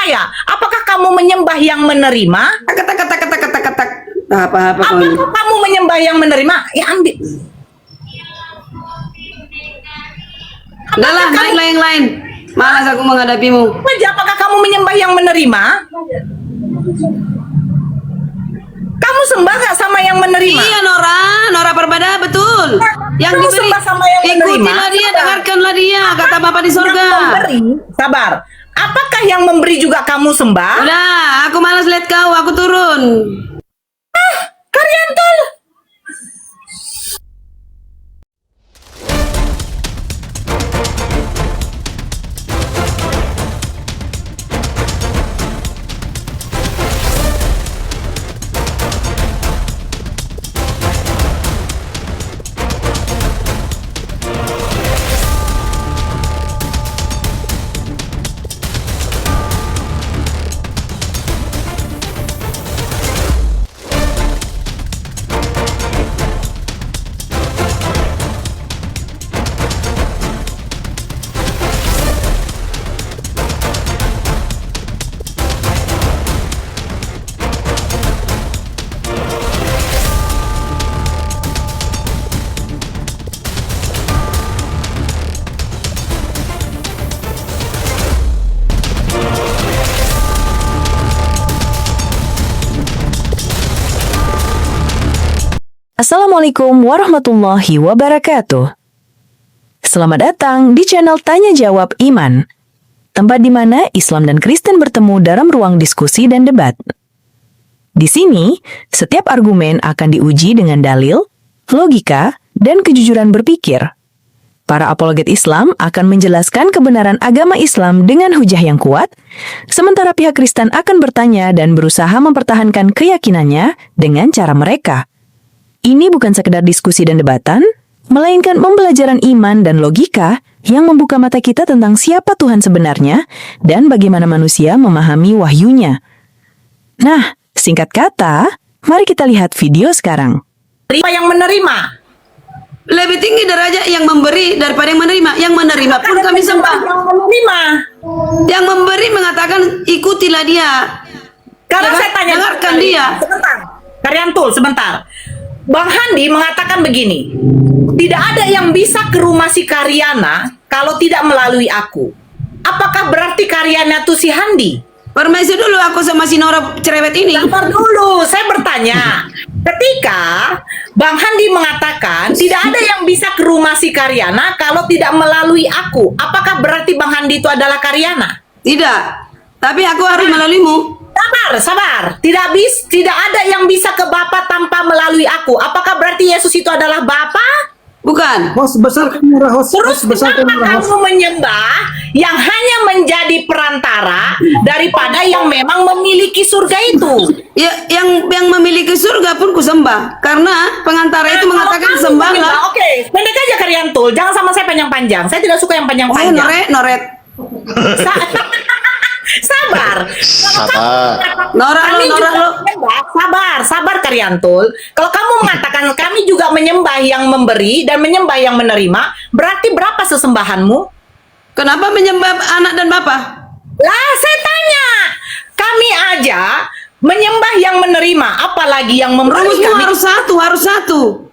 saya, apakah kamu menyembah yang menerima? Tak. Apa Apakah kamu menyembah yang menerima? Ya ambil. Udah lah, naiklah yang lain. Malas aku menghadapimu. Apakah kamu menyembah yang menerima? Kamu sembah gak sama yang menerima? Iya Nora Perbada betul. Yang Kamu diberi, sembah sama yang menerima? ikutilah dia, dengarkanlah dia, kata Bapa di surga. Yang memberi, sabar. Apakah yang memberi juga kamu sembah? Udah, aku malas lihat kau, aku turun. Karyantul. Assalamualaikum warahmatullahi wabarakatuh. Selamat datang di channel Tanya Jawab Iman, tempat di mana Islam dan Kristen bertemu dalam ruang diskusi dan debat. Di sini, setiap argumen akan diuji dengan dalil, logika, dan kejujuran berpikir. Para apologet Islam akan menjelaskan kebenaran agama Islam dengan hujah yang kuat, sementara pihak Kristen akan bertanya dan berusaha mempertahankan keyakinannya dengan cara mereka. Ini bukan sekedar diskusi dan debatan, melainkan pembelajaran iman dan logika yang membuka mata kita tentang siapa Tuhan sebenarnya dan bagaimana manusia memahami wahyunya. Nah, singkat kata, mari kita lihat video sekarang. Siapa yang menerima? Lebih tinggi derajat yang memberi daripada yang menerima. Yang menerima pun kami sembah. Yang menerima. Yang memberi mengatakan ikutilah dia. Karena saya tanya, dengarkan dia. Sebentar, Karyantul, sebentar. Bang Handi mengatakan begini, tidak ada yang bisa ke rumah si Karyana kalau tidak melalui aku. Apakah berarti Karyana itu si Handi? Permisi dulu aku sama si Nora cerewet ini. Sabar dulu, saya bertanya. Ketika Bang Handi mengatakan tidak ada yang bisa ke rumah si Karyana kalau tidak melalui aku, apakah berarti Bang Handi itu adalah Karyana? Tidak, tapi aku harus melaluimu. Sabar. Tidak ada yang bisa ke Bapa tanpa melalui aku. Apakah berarti Yesus itu adalah Bapa? Bukan. Host besar kamera host. Terus besar kenapa kamu menyembah yang hanya menjadi perantara daripada yang memang memiliki surga itu? Ya, yang memiliki surga pun kusembah karena pengantara itu mengatakan sembahlah. Oke, pendek aja Karyantul. Jangan sama saya panjang-panjang. Saya tidak suka yang panjang-panjang. Noret. Sabar. Nora lo. Sabar Karyantul. Kalau kamu mengatakan kami juga menyembah yang memberi dan menyembah yang menerima, berarti berapa sesembahanmu? Kenapa menyembah anak dan bapak? Lah, saya tanya. Kami aja menyembah yang menerima, apalagi yang memberi. Rumusmu harus satu.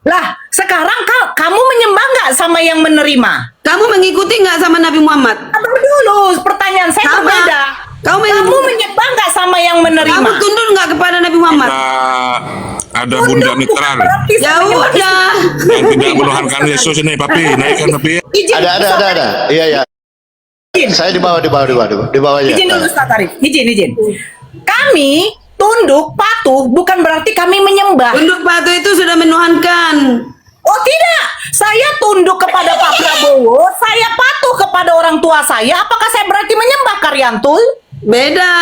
Lah, sekarang kamu menyembah nggak sama yang menerima? Kamu mengikuti nggak sama Nabi Muhammad? Sabar dulu, pertanyaan saya Sama. berbeda. Kamu menyembah nggak sama yang menerima? Kamu tunduk nggak kepada Nabi Muhammad? Ada bunda netral Ya udah. yang tidak menuhankan Yesus ini, papi naikkan papi. Ada. Iya. Saya di bawah aja. Izin dulu Ustaz Arif. Izin. Kami tunduk patuh bukan berarti kami menyembah. Tunduk patuh itu sudah menuhankan. Oh tidak, saya tunduk kepada Pak Prabowo, saya patuh kepada orang tua saya. Apakah saya berarti menyembah Karyantul? Beda.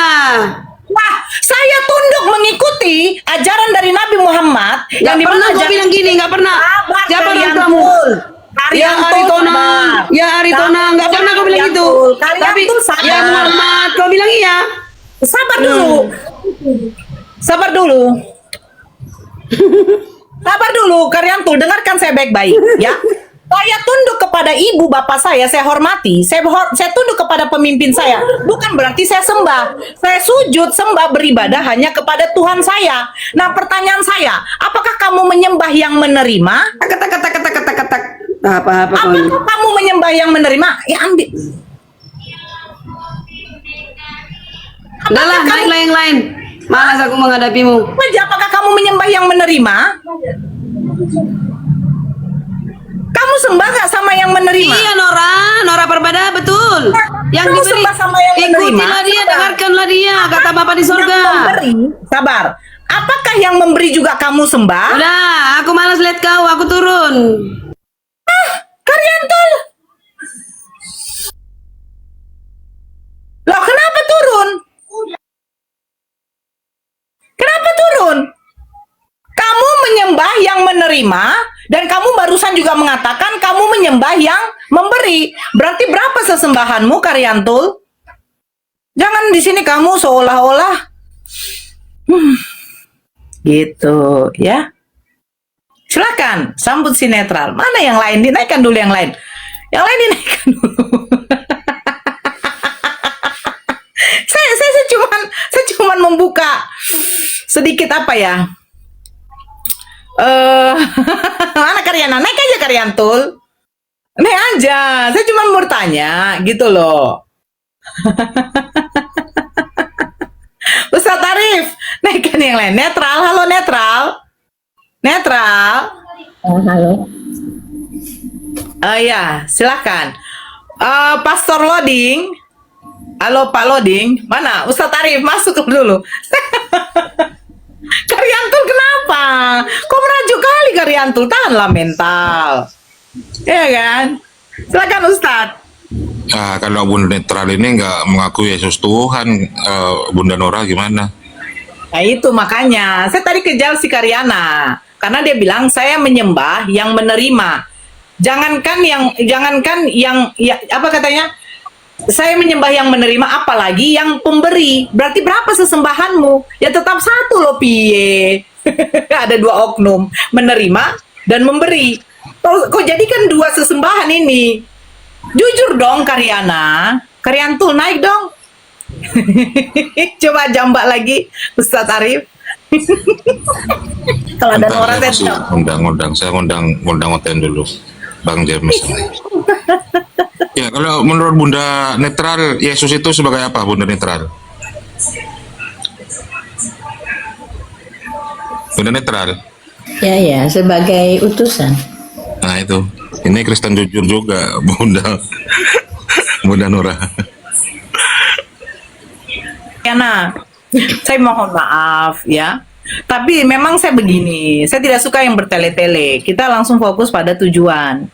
Nah, saya tunduk mengikuti ajaran dari Nabi Muhammad. Yang pernah gue bilang gini, nggak pernah. Siapa orang kamu? Ya Aritona, nggak pernah kau bilang itu. Tapi ya Muhammad, kau bilang iya. Sabar dulu. Sabar dulu, Karyantul, dengarkan saya baik-baik, ya. Saya tunduk kepada ibu bapak saya hormati, saya tunduk kepada pemimpin saya. Bukan berarti saya sembah. Saya sujud, sembah, beribadah hanya kepada Tuhan saya. Nah, pertanyaan saya, apakah kamu menyembah yang menerima? Tak. Apa kau ini? Apakah kamu menyembah yang menerima? Ya ambil. Udah lah, naiklah yang lain. Malas aku menghadapimu. Apakah kamu menyembah yang menerima? Kamu sembah gak sama yang menerima? Iya Nora Perbada betul. Yang Kamu diberi, sembah sama yang menerima? ikutilah dia, Sabar. dengarkanlah dia, kata Bapa di Yang sorga. memberi, sabar. Apakah yang memberi juga kamu sembah? Udah, aku malas lihat kau, aku turun. Karyantul. Loh, kenapa turun? Kenapa turun? Kamu menyembah yang menerima dan kamu barusan juga mengatakan kamu menyembah yang memberi. Berarti berapa sesembahanmu, Karyantul? Jangan di sini kamu seolah-olah gitu ya. Silakan sambut si netral. Mana yang lain? Dinaikkan dulu yang lain. Yang lain dinaikkan dulu. saya cuman membuka sedikit apa ya? Mana Karyana? Naik aja Karyantul. Naik aja. Saya cuma mau bertanya gitu loh. Ustaz Arif, naikkan yang lain. Netral, halo netral. Netral. Halo. Ya, silakan. Pastor Loading. Halo Pak Loading. Mana? Ustaz Arif masuk dulu. Karyantul kenapa? Kok merajuk kali Karyantul? Tahanlah mental. Iya kan? Silakan Ustaz. Kalau Bunda netral ini nggak mengakui Yesus Tuhan, Bunda Nora gimana? Nah itu makanya saya tadi kejar si Karyana karena dia bilang saya menyembah yang menerima. Jangankan yang ya, apa katanya? Saya menyembah yang menerima, apalagi yang pemberi. Berarti berapa sesembahanmu? Ya tetap satu loh piye. Ada dua oknum, menerima dan memberi. Kok jadikan dua sesembahan ini? Jujur dong Karyana. Karyantul naik dong. Coba jambak lagi Ustadz Arif. Kalau ada Bentar, orang saya masih saya ngundang hotel dulu Bang James. Ya, kalau menurut Bunda netral, Yesus itu sebagai apa Bunda netral? Bunda netral. Ya, sebagai utusan. Nah itu, ini Kristen jujur juga Bunda Nora. Yana, saya mohon maaf ya. Tapi memang saya begini, saya tidak suka yang bertele-tele. Kita langsung fokus pada tujuan.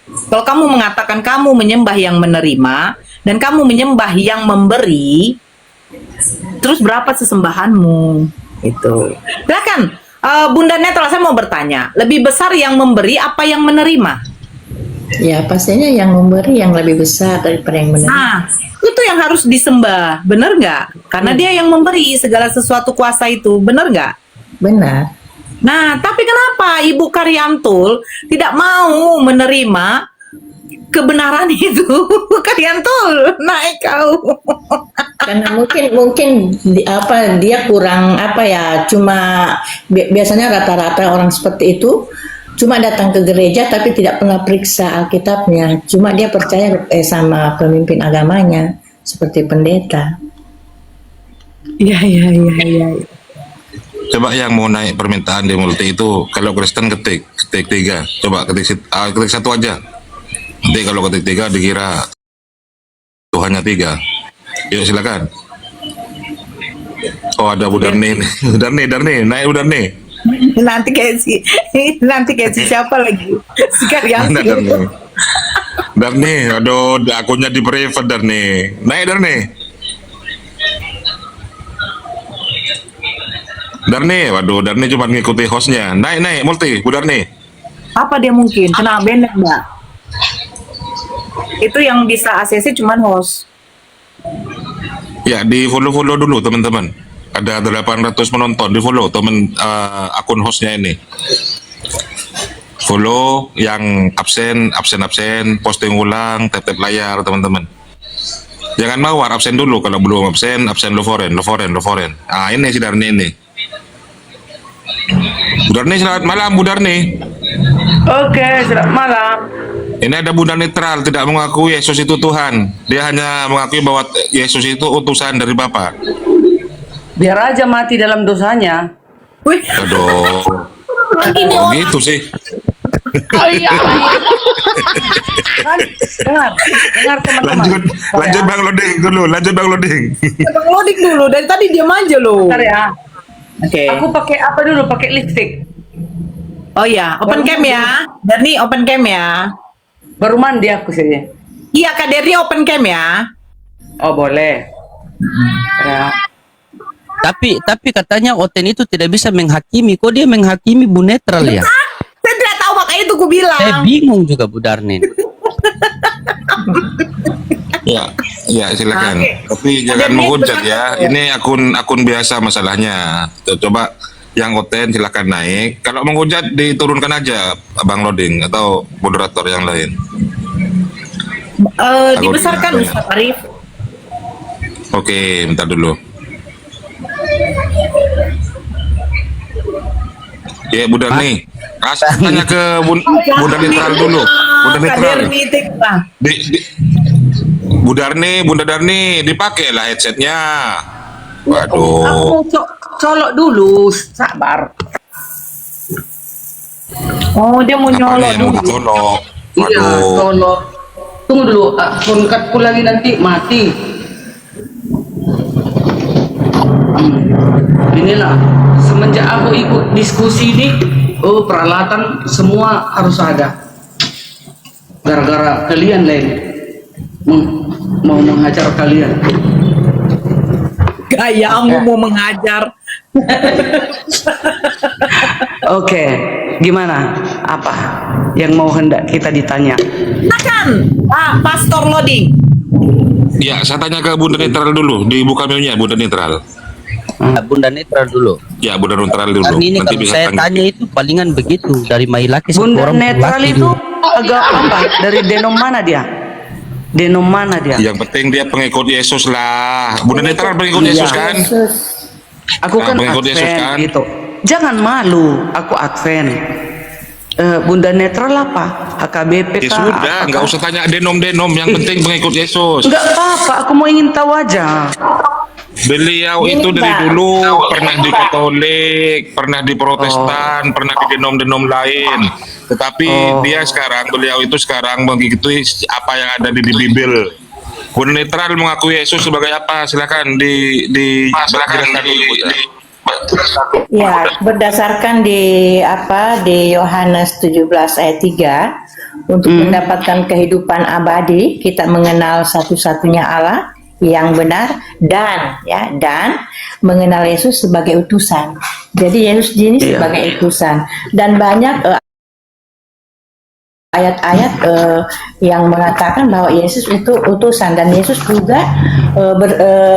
Kalau kamu mengatakan kamu menyembah yang menerima dan kamu menyembah yang memberi, terus berapa sesembahanmu? Itu. Silakan, Bunda Netral, saya mau bertanya, lebih besar yang memberi apa yang menerima? Ya, pastinya yang memberi yang lebih besar daripada yang menerima. Nah, itu yang harus disembah, benar nggak? Karena dia yang memberi segala sesuatu kuasa itu, benar nggak? Benar. Nah, tapi kenapa Ibu Karyantul tidak mau menerima kebenaran itu? Karyantul, naik kau. Karena mungkin dia kurang cuma biasanya rata-rata orang seperti itu cuma datang ke gereja tapi tidak pernah periksa Alkitabnya. Cuma dia percaya sama pemimpin agamanya seperti pendeta. Iya. Coba yang mau naik permintaan di multi itu, kalau Kristen ketik 3. Coba ketik 1 aja. Nanti kalau ketik 3 dikira Tuhannya 3. Yuk silakan. Oh ada Bu Darni. Darni, naik Bu Darni. Nanti kayak si siapa lagi? Si Karyantul. Darni, aduh akunnya di private Darni. Naik Darni. Darni, waduh Darni cuma ngikuti hostnya. Naik multi, Bu Darni. Apa dia mungkin kena banned Mbak? Itu yang bisa ACC cuman host. Ya di follow dulu teman-teman. Ada 800 menonton, di follow teman akun hostnya ini. follow, yang absen, posting ulang, tap layar teman-teman. Jangan mawar, absen dulu. Kalau belum absen lo foreign. Ah, ini si Darni ini. Bu Darni, selamat malam Bu Darni. Oke, selamat malam. Ini ada Bunda netral, tidak mengakui Yesus itu Tuhan. Dia hanya mengakui bahwa Yesus itu utusan dari Bapa. Biar aja mati dalam dosanya. Wih, Aduh, ini kok orang. gitu sih. Oh iya. Kan, dengar teman-teman. Lanjut Bang Loding dulu, Bang loading dulu. Dari tadi diam aja loh. Bentar ya. Oke. Aku pakai apa dulu? Pakai lipstick. Oh ya, open cam ya. Darni open cam ya. Baru mandi aku saja. Iya, Kak Derni open cam ya. Oh boleh. Ya. Tapi katanya Oten itu tidak bisa menghakimi. Kok dia menghakimi Bu Netral ya? Saya tidak tahu, makanya itu ku bilang. Saya bingung juga Bu Darnin. Ya silakan. Oke. Tapi jangan Darni, menghujat betul. ya. Ini akun biasa masalahnya. Coba yang Oten silakan naik. Kalau menghujat diturunkan aja Bang Loding atau moderator yang lain. Dibesarkan Ustaz Arif. Oke, bentar dulu. Ya Bu Darni, tanya ke Bunda Netral dulu. Bunda Kak Netral. Derni tiklah. Bunda Darni, dipakai lah headsetnya. Aku Waduh. colok dulu, sabar. Oh, dia mau nyolok Apanya yang mau dulu. dicolok? Iya, Waduh. colok. Tunggu dulu, phone-cardku lagi nanti mati. Inilah, semenjak aku ikut diskusi ini, peralatan semua harus ada. Gara-gara kalian lain mau menghajar kalian. Gayamu mau mengajar. Oke, gimana? Apa yang mau hendak kita ditanya? Silakan, Pastor Loding. Ya, saya tanya ke Bunda Netral dulu. Dibuka menu-nya Bunda Netral. Bunda Netral dulu. Ya, Bunda Netral dulu. Karena ini Nanti kalau bisa saya tanggapi. tanya itu palingan begitu dari Mailaki Bunda orang netral laki itu dulu. agak apa? Dari denom mana dia? Denom mana dia? Yang penting dia pengikut Yesus lah. Bunda Netral pengikut Iya. Yesus kan? Aku kan pengikut Yesus Advent kan? gitu. Jangan malu, aku Advent. Bunda netral apa? HKBP Ya kah? sudah, Apa nggak kah? usah tanya denom-denom. Yang penting pengikut Yesus. Enggak apa-apa, aku mau ingin tahu aja. Beliau Gini, itu dari Mbak. dulu pernah di Katolik, pernah di Protestan, pernah di denom-denom lain. Tetapi beliau itu sekarang mengikuti apa yang ada di Bible. Bunda Netral mengakui Yesus sebagai apa? Silakan silakan Ya, berdasarkan di Yohanes 17 ayat 3, untuk mendapatkan kehidupan abadi, kita mengenal satu-satunya Allah yang benar dan mengenal Yesus sebagai utusan. Jadi Yesus ini sebagai utusan, dan banyak ayat-ayat yang mengatakan bahwa Yesus itu utusan, dan Yesus juga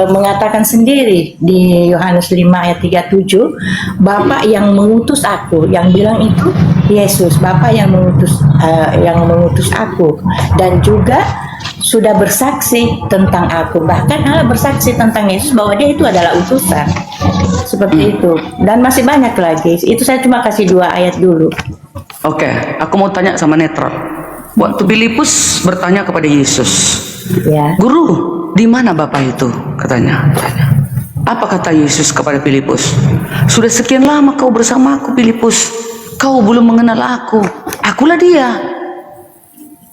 mengatakan sendiri di Yohanes 5 ayat 37, Bapa yang mengutus aku, yang bilang itu Yesus, Bapa yang mengutus aku, dan juga sudah bersaksi tentang aku. Bahkan Allah bersaksi tentang Yesus bahwa dia itu adalah utusan. Seperti itu, dan masih banyak lagi. Itu saya cuma kasih 2 ayat dulu. Oke, aku mau tanya sama netral. Waktu Filipus bertanya kepada Yesus, Ya. Guru, di mana Bapak itu? Katanya. Apa kata Yesus kepada Filipus? Sudah sekian lama kau bersama aku, Filipus. Kau belum mengenal aku. Akulah dia.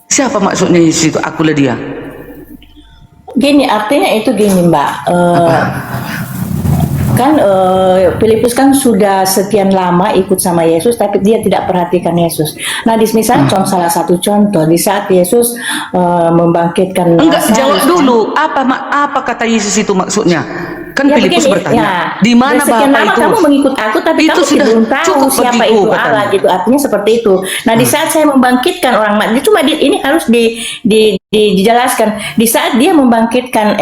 Siapa maksudnya Yesus itu? Akulah dia. Gini, artinya itu gini, Mbak. Kan Filipus kan sudah sekian lama ikut sama Yesus, tapi dia tidak perhatikan Yesus. Nah, di misalnya salah satu contoh di saat Yesus membangkitkan Enggak, Lazarus. jawab dulu. Apa kata Yesus itu maksudnya? Kan Ya, Filipus begini, bertanya, ya, di mana sekian Bapak lama itu? kamu mengikut aku, tapi Itu kamu sudah belum tahu cukup siapa bagiku, itu katanya. Allah gitu. Artinya seperti itu. Nah, di saat saya membangkitkan orang mati, cuma ini harus dijelaskan. Di saat dia membangkitkan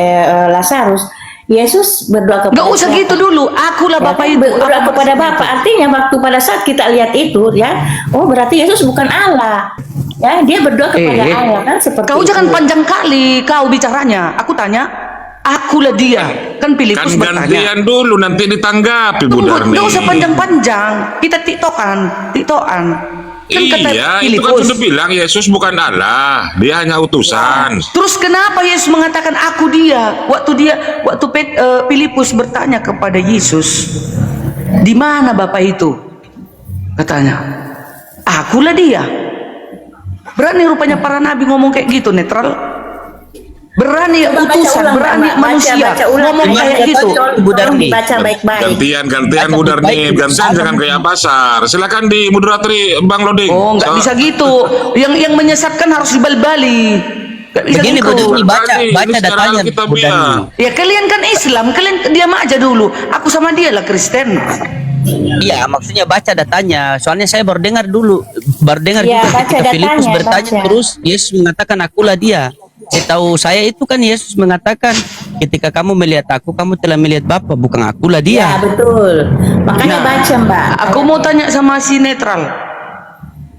Lazarus, Yesus berdoa kepada Gak usah siapa? gitu dulu. Akulah Ya, Bapa kan, itu. berdoa Apa kepada maksudnya Bapa. itu? Artinya waktu pada saat kita lihat itu ya, oh berarti Yesus bukan Allah. Ya, dia berdoa kepada Allah kan seperti Kau itu. jangan panjang kali kau bicaranya. Aku tanya, akulah dia. Kan Kan Filipus bertanya. gantian dulu nanti ditanggapi Bu Tunggu, Darni. gak usah panjang-panjang. Kita tiktokan. Kan kata Iya, itu kan Filipus. sudah bilang Yesus bukan Allah, dia hanya utusan. Terus kenapa Yesus mengatakan aku dia? Waktu Filipus bertanya kepada Yesus, di mana Bapa itu? Katanya, akulah dia. Berani rupanya para nabi ngomong kayak gitu, netral. Berani Coba baca utusan, ulang, berani Mbak. manusia Baca ulang. ngomong Dengar kayak ya, gitu. Ibu Tolong Darni. dibaca baik-baik. Gantian Baca Bu Darni, baik-baik, gantian sama. jangan kayak pasar. Silakan di moderatri Bang Loding. Oh, nggak bisa gitu. Yang menyesatkan harus dibal-bali. Nggak bisa Begini gitu. Bu Darni, baca Berarti ini secara datanya Alkitab Bu ya. Darni. Ya kalian kan Islam, kalian diam aja dulu. Aku sama dia lah Kristen. Iya, maksudnya baca datanya. Soalnya saya baru dengar Iya, juga baca ketika Filipus datanya, bertanya baca. terus Yesus mengatakan akulah dia. Setahu saya itu kan Yesus mengatakan ketika kamu melihat aku, kamu telah melihat Bapa, bukan akulah Ya, dia. betul. Makanya baca, Mbak. Aku mau tanya sama si netral.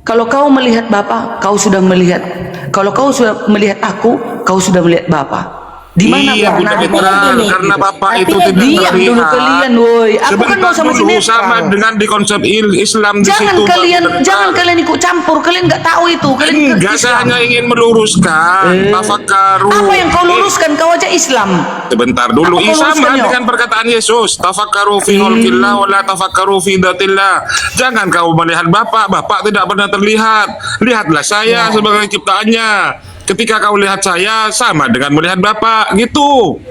Kalau kau melihat Bapa, kau sudah melihat. Kalau kau sudah melihat aku, kau sudah melihat Bapa. Di mana Iya, Bapa? Bu Nah, Netral, gini. karena Bapak itu Artinya tidak diam dulu terlihat. kalian, woi. Aku kan Sebentar mau sama si dulu, sama netral. dengan di konsep Islam di Jangan situ. Bang kalian, Bu Netral. jangan kalian ikut campur. Kalian nggak tahu itu. Kalian ikut Enggak, saya Islam. hanya ingin meluruskan. Tafakkaru. Apa yang kau luruskan? Kau aja Islam. Sebentar dulu. Apa kau Sama luruskan, yo? dengan perkataan Yesus. Tafakkaru fi khalqillah wa la tafakkaru fi datillah. Jangan kau melihat Bapak tidak pernah terlihat. Lihatlah saya sebagai ciptaannya. Ketika kau lihat saya sama dengan melihat Bapak, gitu.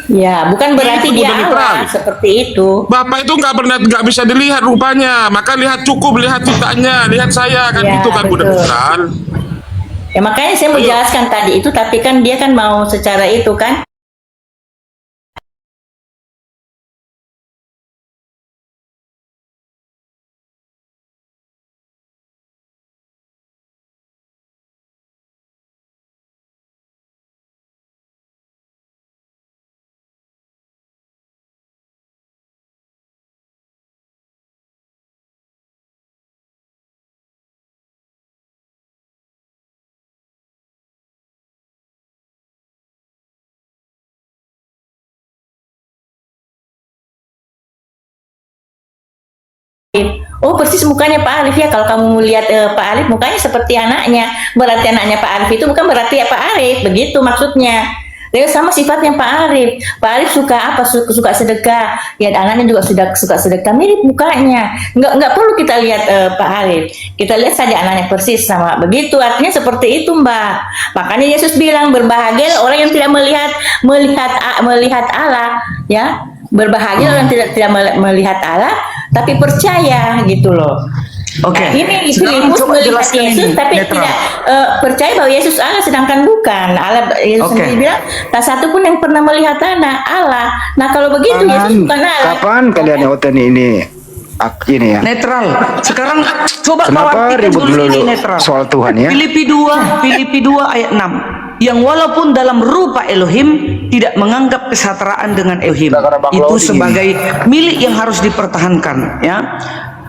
Ya, bukan berarti Itu dia udah Allah netral. seperti itu. Bapak itu nggak bisa dilihat rupanya. Maka lihat ciptaannya, lihat saya kan Ya, gitu kan Bu betul. Netral. Ya makanya saya mau jelaskan tadi itu, tapi kan dia kan mau secara itu kan. Oh persis mukanya Pak Arif ya, kalau kamu lihat Pak Arif mukanya seperti anaknya, berarti anaknya Pak Arif itu bukan berarti Pak Arif, begitu maksudnya. Dia sama sifatnya Pak Arif. Pak Arif suka apa? Suka sedekah. Ya anaknya juga suka sedekah, mirip mukanya. Nggak perlu kita lihat Pak Arif. Kita lihat saja anaknya persis sama begitu. Artinya seperti itu Mbak. Makanya Yesus bilang berbahagia orang yang tidak melihat Allah, ya. Berbahagia orang yang tidak melihat Allah, tapi percaya gitu loh. Oke. Nah, ini Sekarang Filipus coba melihat jelaskan Yesus ini, tapi netral. tidak percaya bahwa Yesus Allah, sedangkan bukan. Allah Yesus Oke. sendiri bilang tak satu pun yang pernah melihat Allah. Nah kalau begitu Yesus bukan Allah. Kapan kalian OTN ini ini ya? Netral. Sekarang coba kau Kenapa artikan ribut dulu melulu ini netral. soal Tuhan ya? Filipi 2 ayat 6. Yang walaupun dalam rupa Elohim tidak menganggap kesetaraan dengan Elohim Karena Bang itu Lodi sebagai milik yang harus dipertahankan, ya.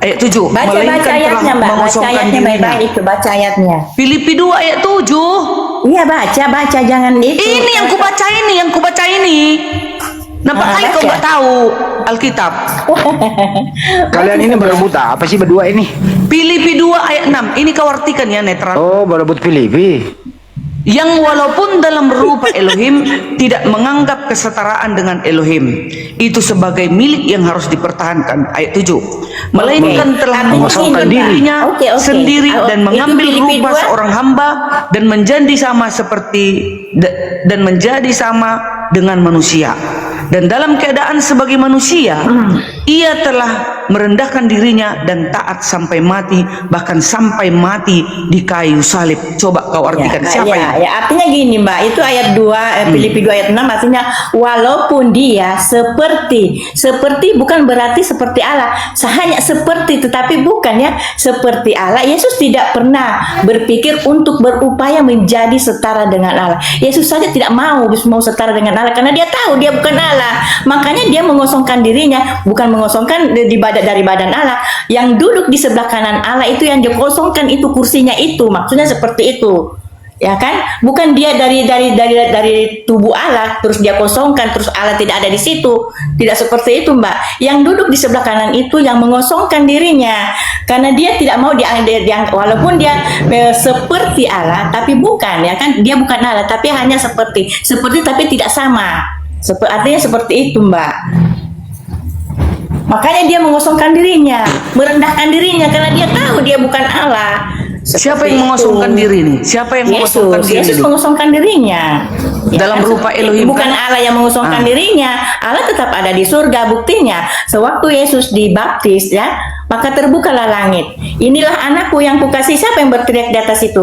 Ayat 7. Baca Melainkan ayatnya telah Mbak, baca mengosongkan ayatnya dirinya. baik-baik itu, baca ayatnya. Filipi 2 ayat 7. Iya baca jangan itu. Ini yang kubaca ini. Nampak kali kau baca. nggak tahu Alkitab. Kalian ini berebut apa sih berdua ini? Filipi 2 ayat 6. Ini kau artikan ya netral. Oh, berebut Filipi. Yang walaupun dalam rupa Elohim tidak menganggap kesetaraan dengan Elohim itu sebagai milik yang harus dipertahankan. Ayat 7. Melainkan telah mengosongkan dirinya Oke. sendiri dan Itu mengambil Filipi rupa 2. seorang hamba dan menjadi sama dengan manusia. Dan dalam keadaan sebagai manusia, ia telah merendahkan dirinya dan taat sampai mati, bahkan sampai mati di kayu salib. Coba kau artikan siapa ya, ini? artinya gini Mbak, itu ayat 2 Filipi 2 ayat 6 artinya walaupun dia seperti bukan berarti seperti Allah, hanya seperti, tetapi bukan ya seperti Allah. Yesus tidak pernah berpikir untuk berupaya menjadi setara dengan Allah. Yesus saja tidak mau setara dengan Allah karena dia tahu dia bukan Allah. Makanya dia mengosongkan dirinya, bukan mengosongkan dari badan Allah. Yang duduk di sebelah kanan Allah itu yang dikosongkan itu kursinya itu. Maksudnya seperti itu. Ya kan? Bukan dia dari tubuh Allah terus dia kosongkan terus Allah tidak ada di situ. Tidak seperti itu, Mbak. Yang duduk di sebelah kanan itu yang mengosongkan dirinya karena dia tidak mau walaupun dia seperti Allah tapi bukan, ya kan? Dia bukan Allah tapi hanya seperti tapi tidak sama. Artinya seperti itu, Mbak. Makanya dia mengosongkan dirinya, merendahkan dirinya karena dia tahu dia bukan Allah. Siapa yang mengosongkan diri nih? Siapa yang mengosongkan diri? Yesus mengosongkan dirinya. Dalam rupa Elohim. Bukan Allah yang mengosongkan dirinya. Allah tetap ada di surga. Buktinya, sewaktu Yesus dibaptis ya, maka terbukalah langit. Inilah anakku yang kukasih. Siapa yang berteriak di atas itu?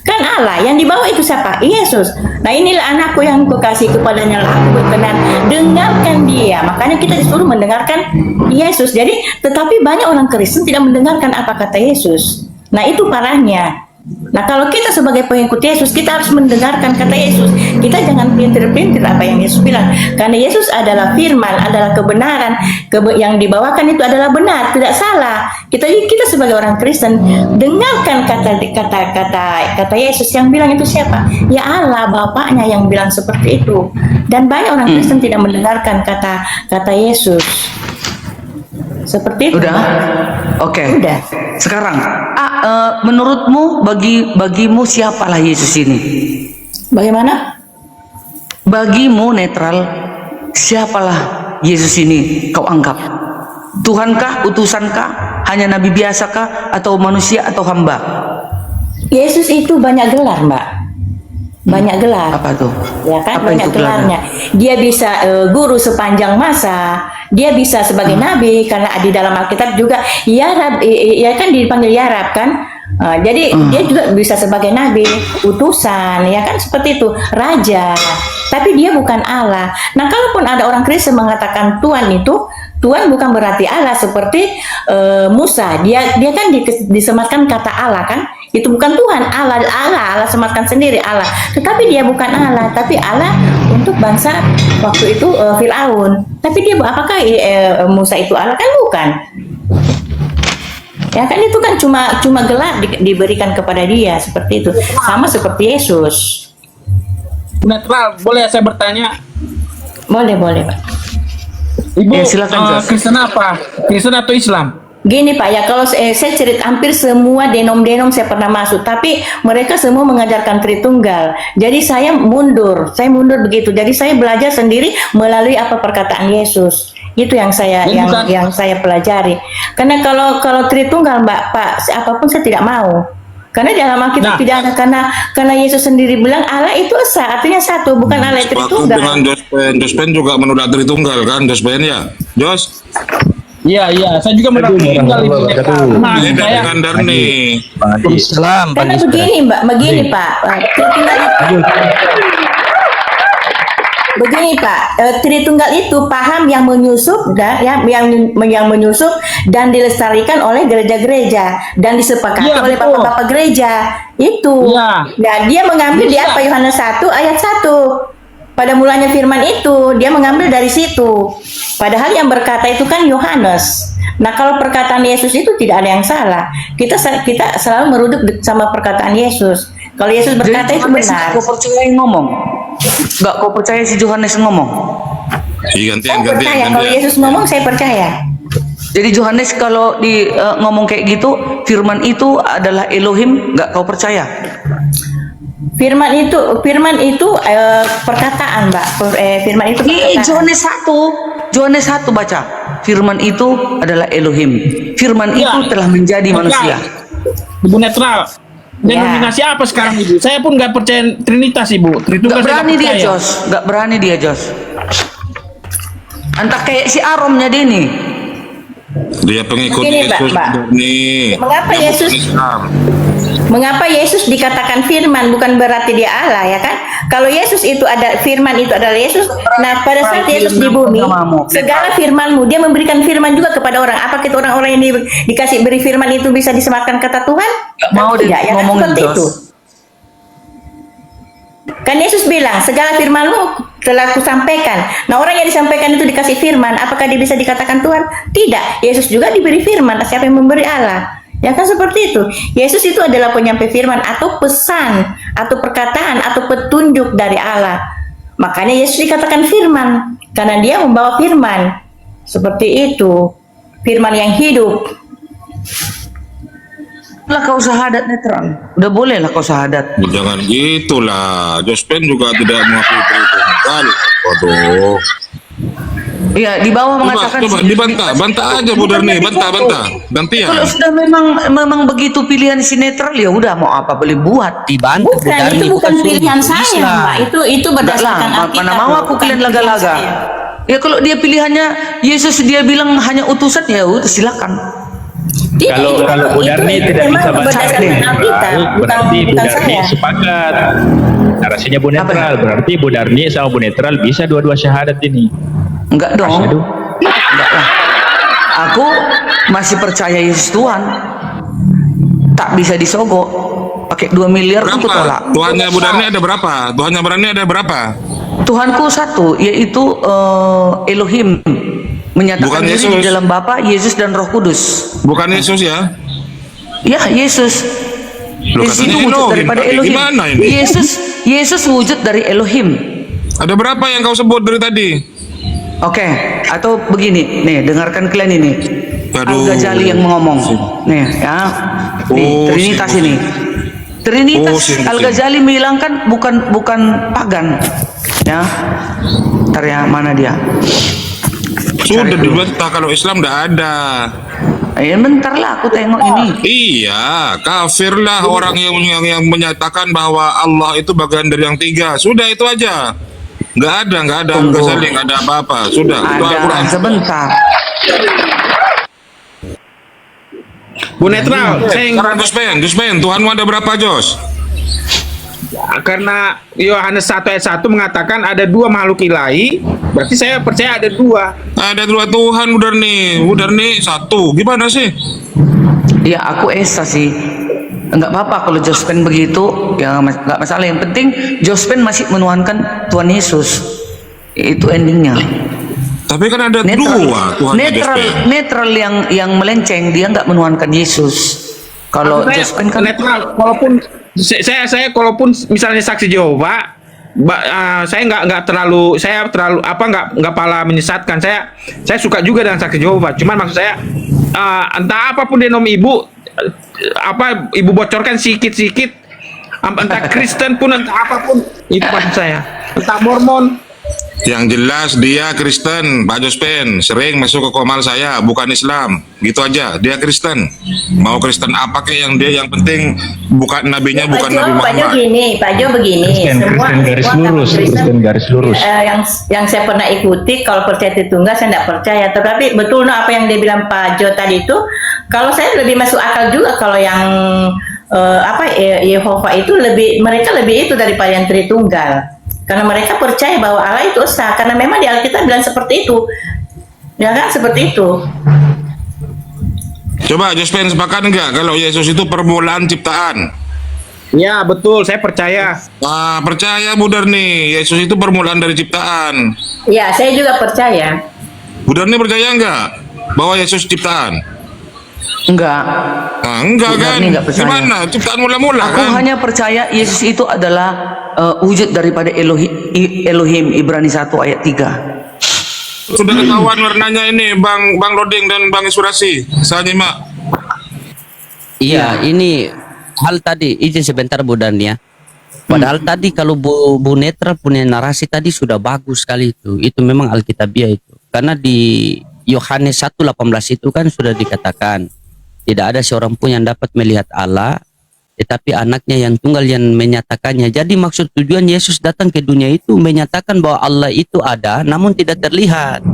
Kan Allah. Yang di bawah itu siapa? Yesus. Nah, inilah anakku yang kukasih, kepadanya lah aku berkenan. Dengarkan dia. Makanya kita disuruh mendengarkan Yesus. Jadi, tetapi banyak orang Kristen tidak mendengarkan apa kata Yesus. Nah, itu parahnya. Nah, kalau kita sebagai pengikut Yesus, kita harus mendengarkan kata Yesus. Kita jangan pelintir-pelintir apa yang Yesus bilang. Karena Yesus adalah firman, adalah kebenaran. Yang dibawakan itu adalah benar, tidak salah. Kita sebagai orang Kristen, dengarkan kata Yesus yang bilang itu siapa? Ya Allah, Bapaknya yang bilang seperti itu. Dan banyak orang Kristen tidak mendengarkan kata Yesus. Seperti itu. Udah? Oke. Udah. Sekarang, menurutmu bagimu siapalah Yesus ini? Bagaimana? Bagimu netral, siapalah Yesus ini kau anggap? Tuhankah, utusankah, hanya nabi biasakah, atau manusia atau hamba? Yesus itu banyak gelar, Mbak. Banyak gelar. Apa tuh? Ya kan, Apa banyak itu gelarnya? gelarnya. Dia bisa guru sepanjang masa. Dia bisa sebagai nabi karena di dalam Alkitab juga ya kan dipanggil ya Rab kan. Jadi dia juga bisa sebagai nabi, utusan, ya kan seperti itu, raja. Tapi dia bukan Allah. Nah, kalaupun ada orang Kristen mengatakan Tuhan itu, Tuhan bukan berarti Allah seperti Musa. Dia kan disematkan kata Allah kan. Itu bukan Tuhan, Allah sematkan sendiri Allah. Tetapi dia bukan Allah, tapi Allah untuk bangsa waktu itu Firaun. Tapi dia apakah Musa itu Allah? Kan bukan. Ya kan itu kan cuma gelar diberikan kepada dia seperti itu. Sama seperti Yesus. Netral, boleh saya bertanya? Boleh, Pak. Ibu, Ya, silakan, Jos. Kristen apa? Kristen atau Islam? Gini Pak ya, kalau saya cerita hampir semua denom-denom saya pernah masuk, tapi mereka semua mengajarkan Tritunggal. Jadi saya mundur begitu. Jadi saya belajar sendiri melalui apa perkataan Yesus. Itu yang saya yang saya pelajari. Karena kalau Tritunggal Pak, apapun saya tidak mau. Karena di dalam Alkitab tidak ada, karena Yesus sendiri bilang Allah itu esa, artinya satu, bukan Allah yang Tritunggal. Dengan Jospen juga menolak Tritunggal kan, Jospen ya, Jos? Iya, saya juga menolak Tritunggal itu. Beda dengan Darni. Salam. Karena begini Pak, Tritunggal begini Pak, Tritunggal itu paham yang menyusup dan yang menyusup dan dilestarikan oleh gereja-gereja dan disepakati oleh bapak-bapak gereja itu. Ya. Nah, dia mengambil di apa Yohanes 1 ayat 1. Pada mulanya firman itu, dia mengambil dari situ. Padahal yang berkata itu kan Yohanes. Nah, kalau perkataan Yesus itu tidak ada yang salah. Kita selalu meruduk sama perkataan Yesus. Kalau Yesus berkata itu benar. Kau percaya yang ngomong? Gak kau percaya si Yohanes ngomong? Saya percaya kalau Yesus ngomong, saya percaya. Jadi Yohanes kalau ngomong kayak gitu, firman itu adalah Elohim, gak kau percaya? Firman itu perkataan, Mbak. Firman itu perkataan. Yohanes 1 baca. Firman itu adalah Elohim. Firman itu telah menjadi manusia. Ibu netral. Denominasi apa sekarang Ibu? Saya pun nggak percaya Trinitas Ibu. Gak berani dia Jos. Entah kayak si Aromnya dia nih. Dia pengikut Begini, Yesus Mbak. nih. Mengapa Dia bukan Yesus- Islam. Mengapa Yesus dikatakan firman bukan berarti dia Allah ya kan? Kalau Yesus itu ada firman itu adalah Yesus. Nah, pada saat Yesus di bumi, segala firmanmu dia memberikan firman juga kepada orang. Apa kita orang-orang yang dikasih beri firman itu bisa disematkan kata Tuhan? Nggak mau Tidak, ya kan? ngomongin Seperti Jos. itu. Kan Yesus bilang, segala firmanmu telah kusampaikan. Nah, orang yang disampaikan itu dikasih firman, apakah dia bisa dikatakan Tuhan? Tidak. Yesus juga diberi firman. Siapa yang memberi Allah? Ya kan seperti itu. Yesus itu adalah penyampai firman atau pesan atau perkataan atau petunjuk dari Allah. Makanya Yesus dikatakan firman karena dia membawa firman. Seperti itu. Firman yang hidup. Lah kau syahadat netral. Udah boleh lah kau syahadat. Jangan gitulah. Jospen juga tidak mengakui Tritunggal. Waduh. Iya, di bawah mengatakan Coba dibantah, bantah aja Bu Darni, bantah. Gantian. kalau sudah memang begitu pilihan si netral ya udah mau apa boleh buat. Dibantu Bu Bukan, Darni, itu bukan suruh. pilihan saya, Islam. Mbak. Itu Enggak berdasarkan lah, Alkitab. mana mau aku bukan kalian pilihan laga-laga. saya. Ya kalau dia pilihannya Yesus dia bilang hanya utusan ya udah silakan. Tidak, Kalau Bu Darni tidak memang bisa baca berdasarkan netral, Alkitab, berarti Bu bukan Darni saya. sepakat. Narasinya Bu netral, berarti Bu Darni sama Bu netral bisa dua-dua syahadat ini. Enggak dong. Asyhadu. Enggak lah. Aku masih percaya Yesus Tuhan. Tak bisa disogok. Pakai 2 miliar aku tolak. Berapa? Tuhannya Bu Darni ada berapa? Tuhannya Bu Darni ada berapa? Tuhanku satu, yaitu Elohim. Bukan Menyatakan diri Yesus. di dalam Bapa, Yesus dan Roh Kudus. Bukan Yesus ya? Ya, Yesus. Loh, Yesus katanya itu wujud Elohim. daripada Tapi Elohim. gimana ini? Yesus wujud dari Elohim. Ada berapa yang kau sebut dari tadi? Oke, atau begini, nih dengarkan kalian ini. Aduh. Al-Ghazali yang ngomong. Nih, ya. Nih, Oh, Trinitas sih. ini. Trinitas Oh, sih. Al-Ghazali bilang kan bukan pagan. Ya. Ntar ya, mana dia? Sudah dibantah kalau Islam tidak ada. Ya bentar lah aku tengok ini. Iya, kafir lah orang yang menyatakan bahwa Allah itu bagian dari yang tiga. Sudah itu aja. Nggak ada Tunggu. Al-Ghazali, nggak ada apa-apa. Sudah, itu Al-Quran. Ada, sebentar. Bu netral, Sekarang Jospen, Tuhanmu ada berapa Jos? karena Yohanes 1 ayat 1 mengatakan ada dua makhluk ilahi, berarti saya percaya ada dua. Ada 2 Tuhan Bu Darni 1. Gimana sih? Ya aku Esa sih. Enggak apa-apa kalau Jospen begitu, ya enggak masalah. Yang penting Jospen masih menuhankan Tuhan Yesus. Itu endingnya. Tapi kan ada 2 Tuhan Netral yang melenceng, dia enggak menuhankan Yesus. Kalau Jospen kan netral, walaupun saya kalaupun misalnya saksi Jehovah, saya nggak terlalu nggak pala menyesatkan. Saya suka juga dengan saksi Jehovah. Cuman maksud saya entah apapun denom ibu ibu bocorkan sikit-sikit, entah Kristen pun entah apapun itu maksud saya, entah Mormon. Yang jelas dia Kristen, Pak Jospen. Sering masuk ke komal saya, bukan Islam. Gitu aja, dia Kristen. Mau Kristen apa kek yang penting bukan nabinya, bukan Nabi Pak Jo Muhammad. Pak Jo begini, Kristen garis lurus, Kristen garis lurus. yang saya pernah ikuti, kalau percaya Tritunggal saya tidak percaya, tetapi betul apa yang dia bilang Pak Jo tadi itu, kalau saya lebih masuk akal juga kalau yang Yehova itu mereka lebih itu daripada yang Tritunggal. Karena mereka percaya bahwa Allah itu esa, karena memang di Alkitab bilang seperti itu. Ya kan, seperti itu. Coba Jospen sepakat enggak kalau Yesus itu permulaan ciptaan? Ya betul, saya percaya. Percaya Bu Darni, Yesus itu permulaan dari ciptaan. Ya, saya juga percaya. Bu Darni percaya enggak bahwa Yesus ciptaan? enggak. Enggak Bu kan? Darni enggak percaya. Gimana? Ciptaan mula-mula Aku kan? hanya percaya Yesus itu adalah wujud daripada Elohim Ibrani 1 ayat 3. Sudah ketahuan warnanya ini Bang Loding dan Bang Inspirasi. Saya nyimak. Iya, ini hal tadi izin sebentar Bu Darni ya. Padahal tadi kalau Bu Netra punya narasi tadi sudah bagus sekali itu. Itu memang Alkitabiah itu. Karena di Yohanes 1:18 itu kan sudah dikatakan tidak ada seorang pun yang dapat melihat Allah, tetapi anaknya yang tunggal yang menyatakannya. Jadi maksud tujuan Yesus datang ke dunia itu menyatakan bahwa Allah itu ada namun tidak terlihat.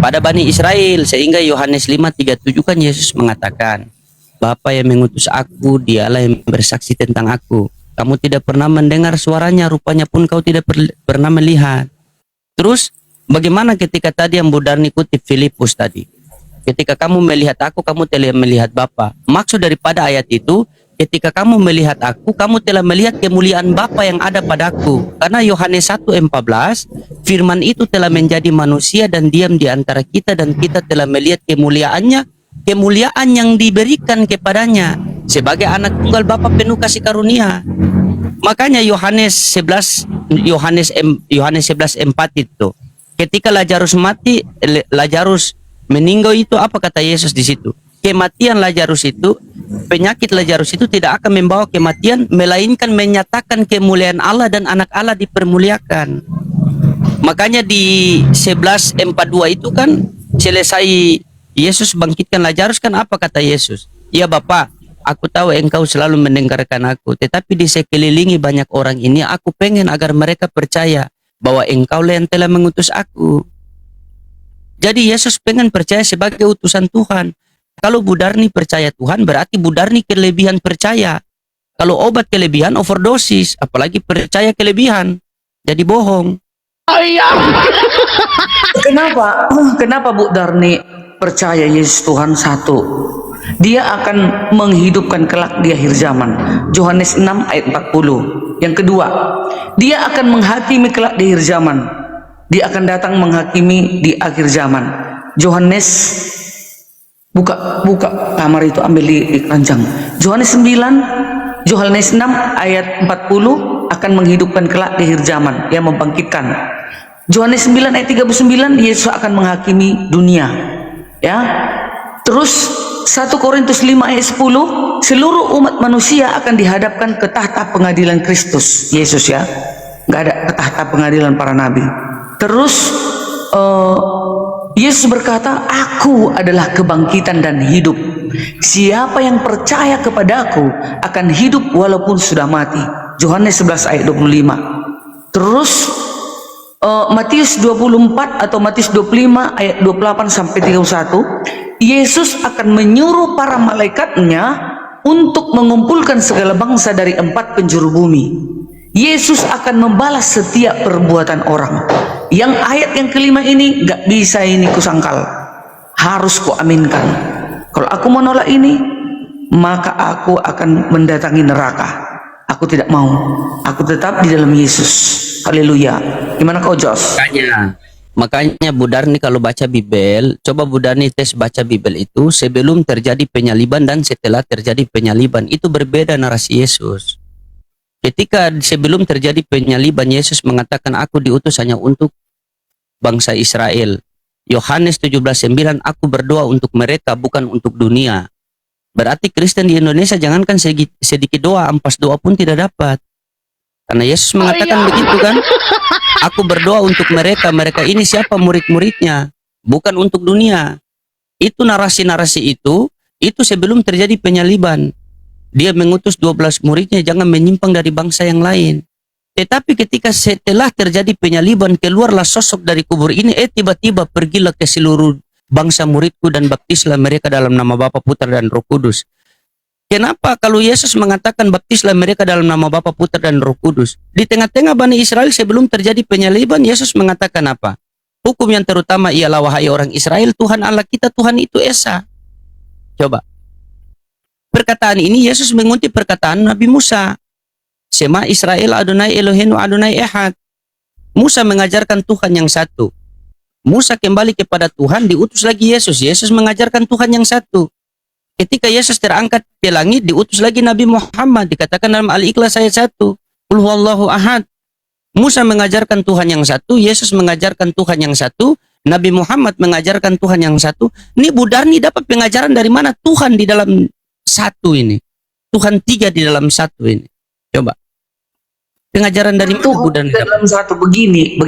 pada Bani Israel, sehingga Yohanes 5:37 kan Yesus mengatakan, Bapa yang mengutus aku, dialah yang bersaksi tentang aku. Kamu tidak pernah mendengar suaranya, rupanya pun kau tidak pernah melihat. Terus bagaimana ketika tadi yang Budarni kutip Filipus tadi? Ketika kamu melihat aku, kamu telah melihat Bapa. Maksud daripada ayat itu, ketika kamu melihat aku, kamu telah melihat kemuliaan Bapa yang ada padaku. Karena Yohanes 1:14, firman itu telah menjadi manusia dan diam di antara kita, dan kita telah melihat kemuliaannya, kemuliaan yang diberikan kepadanya sebagai anak tunggal Bapa penuh kasih karunia. Makanya Yohanes 11:4 itu, ketika Lazarus mati, Lazarus meninggal itu, apa kata Yesus di situ? Kematian Lazarus itu, penyakit Lazarus itu tidak akan membawa kematian, melainkan menyatakan kemuliaan Allah dan anak Allah dipermuliakan. Makanya di 11:42 itu kan selesai Yesus bangkitkan Lazarus, kan apa kata Yesus? Ya Bapa, aku tahu engkau selalu mendengarkan aku, tetapi di sekelilingi banyak orang ini, aku pengen agar mereka percaya bahwa engkau lah yang telah mengutus aku. Jadi Yesus pengen percaya sebagai utusan Tuhan. Kalau Budarni percaya Tuhan, berarti Budarni kelebihan percaya. Kalau obat kelebihan, overdosis. Apalagi percaya kelebihan, jadi bohong. Kenapa Bu Darni percaya Yesus Tuhan satu? Dia akan menghidupkan kelak di akhir zaman. Yohanes 6:40. Yang kedua, dia akan menghakimi kelak di akhir zaman. Dia akan datang menghakimi di akhir zaman. Yohanes, buka kamar itu, ambil di keranjang. Yohanes 6:40 akan menghidupkan kelak di akhir zaman, yang membangkitkan. Yohanes 9:39, Yesus akan menghakimi dunia. Ya. Terus 1 Korintus 5:10, seluruh umat manusia akan dihadapkan ke tahta pengadilan Kristus Yesus, ya. Nggak ada ke tahta pengadilan para nabi. Terus Yesus berkata, aku adalah kebangkitan dan hidup. Siapa yang percaya kepadaku akan hidup walaupun sudah mati. Yohanes 11:25. Terus Matius 24 atau Matius 25 ayat 28 sampai 31, Yesus akan menyuruh para malaikatnya untuk mengumpulkan segala bangsa dari 4 penjuru bumi. Yesus akan membalas setiap perbuatan orang. Yang ayat yang kelima ini gak bisa ini kusangkal, harus kuaminkan. Kalau aku menolak ini, maka aku akan mendatangi neraka. Aku tidak mau. Aku tetap di dalam Yesus. Haleluya. Gimana kau, Jos? Makanya Budarni kalau baca Bibel, coba Budarni tes baca Bibel itu sebelum terjadi penyaliban dan setelah terjadi penyaliban. Itu berbeda narasi Yesus. Ketika sebelum terjadi penyaliban, Yesus mengatakan, aku diutus hanya untuk bangsa Israel. Yohanes 17:9, aku berdoa untuk mereka, bukan untuk dunia. Berarti Kristen di Indonesia jangankan sedikit doa, ampas doa pun tidak dapat. Karena Yesus mengatakan begitu kan, aku berdoa untuk mereka, mereka ini siapa? Murid-muridnya, bukan untuk dunia. Itu narasi-narasi itu sebelum terjadi penyaliban. Dia mengutus 12 muridnya, jangan menyimpang dari bangsa yang lain. Tetapi ketika setelah terjadi penyaliban, keluarlah sosok dari kubur ini, tiba-tiba pergilah ke seluruh bangsa muridku dan baptislah mereka dalam nama Bapa, Putra dan Roh Kudus. Kenapa kalau Yesus mengatakan baptislah mereka dalam nama Bapa, Putra dan Roh Kudus? Di tengah-tengah Bani Israel sebelum terjadi penyaliban, Yesus mengatakan apa? Hukum yang terutama ialah, wahai orang Israel, Tuhan Allah kita, Tuhan itu Esa. Coba. Perkataan ini Yesus mengutip perkataan Nabi Musa. Sema Israel Adonai Eloheinu Adonai Ehad. Musa mengajarkan Tuhan yang satu. Musa kembali kepada Tuhan, diutus lagi Yesus. Yesus mengajarkan Tuhan yang satu. Ketika Yesus terangkat ke langit, diutus lagi Nabi Muhammad. Dikatakan dalam Al-Ikhlas ayat 1. Qul huwallahu ahad. Musa mengajarkan Tuhan yang satu. Yesus mengajarkan Tuhan yang satu. Nabi Muhammad mengajarkan Tuhan yang satu. Ini Budarni dapat pengajaran dari mana? Tuhan di dalam satu ini. Tuhan 3 di dalam satu ini. Coba. Pengajaran dari mana Budarni dapat? Dalam satu begini.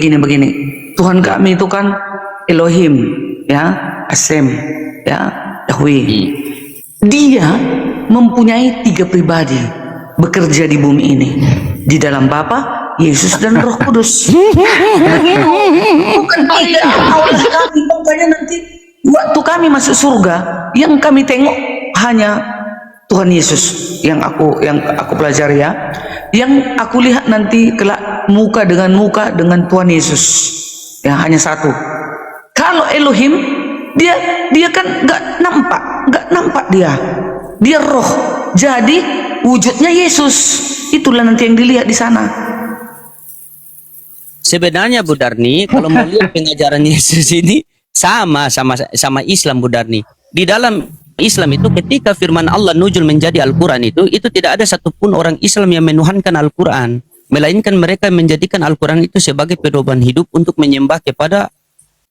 Tuhan kami itu kan Elohim, ya, Asem, ya, Yahweh. Dia mempunyai 3 pribadi bekerja di bumi ini. Di dalam Bapa, Yesus dan Roh Kudus. Bukan 3 oleh kami makanya nanti waktu kami masuk surga, yang kami tengok hanya Tuhan Yesus yang aku pelajari ya. Yang aku lihat nanti kelak muka dengan Tuhan Yesus. Ya, hanya satu. Kalau Elohim dia kan nggak nampak dia. Dia roh. Jadi wujudnya Yesus. Itulah nanti yang dilihat di sana. Sebenarnya Bu Darni, kalau mau lihat pengajaran Yesus ini sama Islam Bu Darni. Di dalam Islam itu ketika firman Allah nuzul menjadi Al-Quran itu tidak ada satupun orang Islam yang menuhankan Al-Quran, melainkan mereka menjadikan Al-Quran itu sebagai pedoman hidup untuk menyembah kepada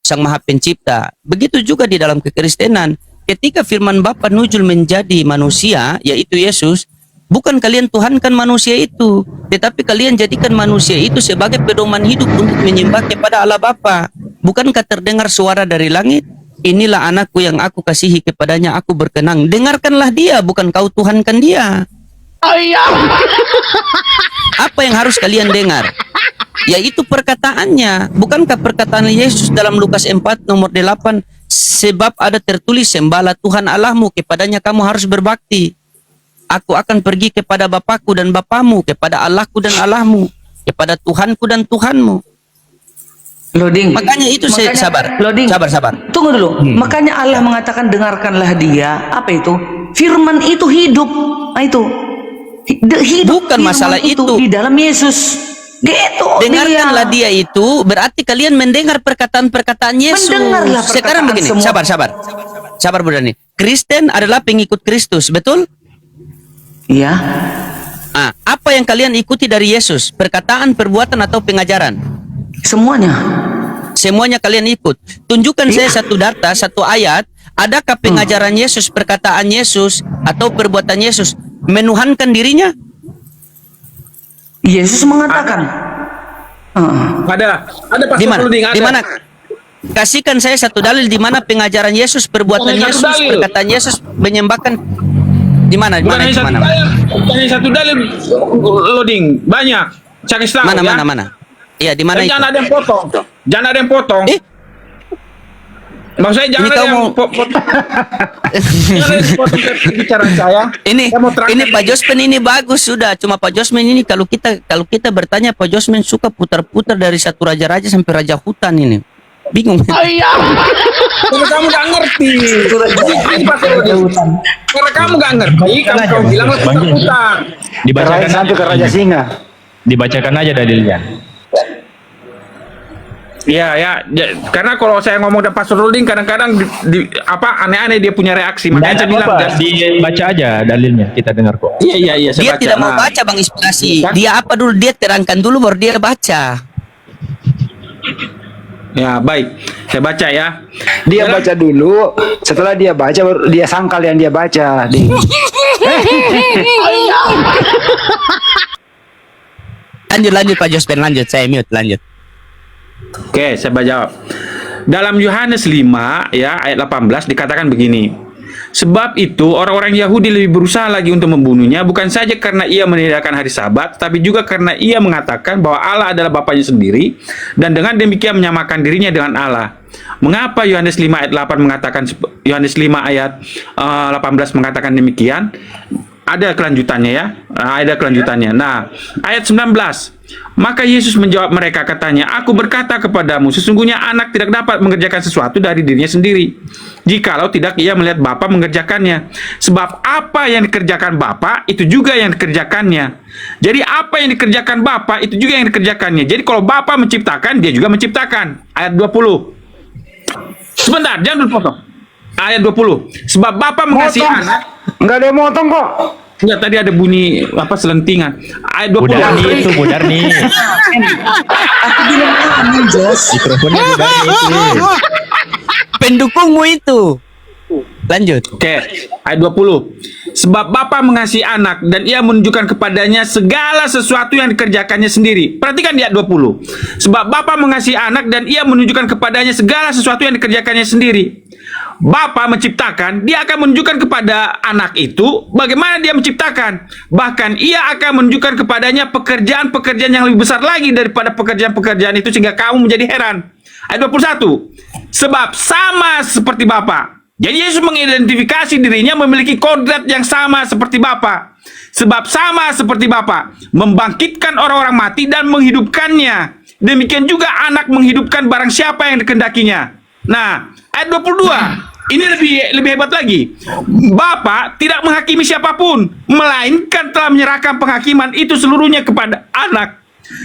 Sang Maha Pencipta. Begitu juga di dalam kekristenan, ketika firman Bapa nuzul menjadi manusia, yaitu Yesus, bukan kalian tuhankan manusia itu, tetapi kalian jadikan manusia itu sebagai pedoman hidup untuk menyembah kepada Allah Bapa. Bukankah terdengar suara dari langit? Inilah anakku yang aku kasihi, kepadanya aku berkenan. Dengarkanlah dia, bukan kau tuhankan dia. Apa yang harus kalian dengar? Yaitu perkataannya. Bukankah perkataan Yesus dalam Lukas 4 nomor 8, sebab ada tertulis, sembahlah Tuhan Allahmu, kepadanya kamu harus berbakti. Aku akan pergi kepada Bapakku dan Bapamu, kepada Allahku dan Allahmu, kepada Tuhanku dan Tuhanmu. Loading. Makanya itu sabar. Loading. Sabar. Tunggu dulu. Makanya Allah mengatakan dengarkanlah dia. Apa itu? Firman itu hidup. Nah, itu. Hidup. Bukan masalah itu. Di dalam Yesus. Gitu. Dengarkanlah dia itu berarti kalian mendengar perkataan-perkataan Yesus. Mendengarlah perkataan Sekarang begini, semua. sabar Bu Dani. Kristen adalah pengikut Kristus, betul? Iya. Apa yang kalian ikuti dari Yesus? Perkataan, perbuatan, atau pengajaran? Semuanya kalian ikut. Tunjukkan saya satu data, satu ayat. Adakah pengajaran Yesus, perkataan Yesus, atau perbuatan Yesus menuhankan dirinya? Yesus mengatakan. Ada pastor Di mana? Ruding, ada. Di mana? Kasihkan saya satu dalil di mana pengajaran Yesus, perbuatan Bukan Yesus, satu dalil. perkataan Yesus menyembahkan. Di mana? Bukan hanya satu dalil loading, banyak. Saya kasih tahu ya. Mana? Iya, di mana Dan itu? jangan ada yang potong. Jangan ada yang potong. Maksudnya jangan Ini ada kau yang mau- potong. Jangan ada yang potong bicara saya. Ini Saya mau terangkan Pak Josmen ini bagus sudah. Cuma Pak Josmen ini kalau kita bertanya, Pak Josmen suka putar-putar dari satu raja-raja sampai raja hutan ini. Bingung. Karena kamu gak ngerti. Ini Pastor Ruding. Karena kamu gak ngerti, kamu bilang putar-putar. Dibacakan sampai ke Raja Singa. Dibacakan aja dalilnya. Ya, karena kalau saya ngomong dengan Pastor Ruding kadang-kadang aneh-aneh dia punya reaksi. Makanya saya bilang Dibaca aja dalilnya, kita dengar kok. Iya, saya Dia baca. tidak mau Nah, baca Bang Inspirasi. Kan? Dia apa dulu? Dia terangkan dulu baru dia baca. Ya, baik. Saya baca ya. Dia baca dulu, setelah dia baca baru dia sangkal yang dia baca. Lanjut Pak Jospen, lanjut. Saya mute, lanjut. Oke, saya jawab. Dalam Yohanes 5 ya ayat 18 dikatakan begini. Sebab itu orang-orang Yahudi lebih berusaha lagi untuk membunuhnya, bukan saja karena ia meniadakan hari Sabat, tapi juga karena ia mengatakan bahwa Allah adalah Bapanya sendiri dan dengan demikian menyamakan dirinya dengan Allah. Mengapa Yohanes 5 ayat 8 mengatakan Yohanes 5 ayat 18 mengatakan demikian? Ada kelanjutannya ya. Ada kelanjutannya. Nah, ayat 19. Maka Yesus menjawab mereka, katanya, aku berkata kepadamu, sesungguhnya anak tidak dapat mengerjakan sesuatu dari dirinya sendiri, jikalau tidak ia melihat Bapa mengerjakannya. Sebab apa yang dikerjakan Bapa, itu juga yang dikerjakannya. Jadi apa yang dikerjakan Bapa, itu juga yang dikerjakannya. Jadi kalau Bapa menciptakan, dia juga menciptakan. Ayat 20. Sebentar, jangan dulu potong. Ayat 20. Sebab Bapa mengasihi anak. Enggak ada yang motong kok. Enggak, tadi ada bunyi selentingan. Ayat 20. Bu Darni. Aku bilang amin, Jos. Mikrofonnya Bu Darni itu. Pendukungmu itu. Lanjut. Oke, ayat 20. Sebab Bapa mengasihi anak dan ia menunjukkan kepadanya segala sesuatu yang dikerjakannya sendiri. Perhatikan di ayat 20. Sebab Bapa mengasihi anak dan ia menunjukkan kepadanya segala sesuatu yang dikerjakannya sendiri. Bapa menciptakan, dia akan menunjukkan kepada anak itu bagaimana dia menciptakan. Bahkan ia akan menunjukkan kepadanya pekerjaan-pekerjaan yang lebih besar lagi daripada pekerjaan-pekerjaan itu sehingga kamu menjadi heran. Ayat 21. Sebab sama seperti Bapa. Jadi Yesus mengidentifikasi dirinya memiliki kodrat yang sama seperti Bapa. Sebab sama seperti Bapa, membangkitkan orang-orang mati dan menghidupkannya. Demikian juga anak menghidupkan barang siapa yang dikehendakinya. Nah, ayat 22. Ini lebih hebat lagi. Bapa tidak menghakimi siapapun, melainkan telah menyerahkan penghakiman itu seluruhnya kepada anak.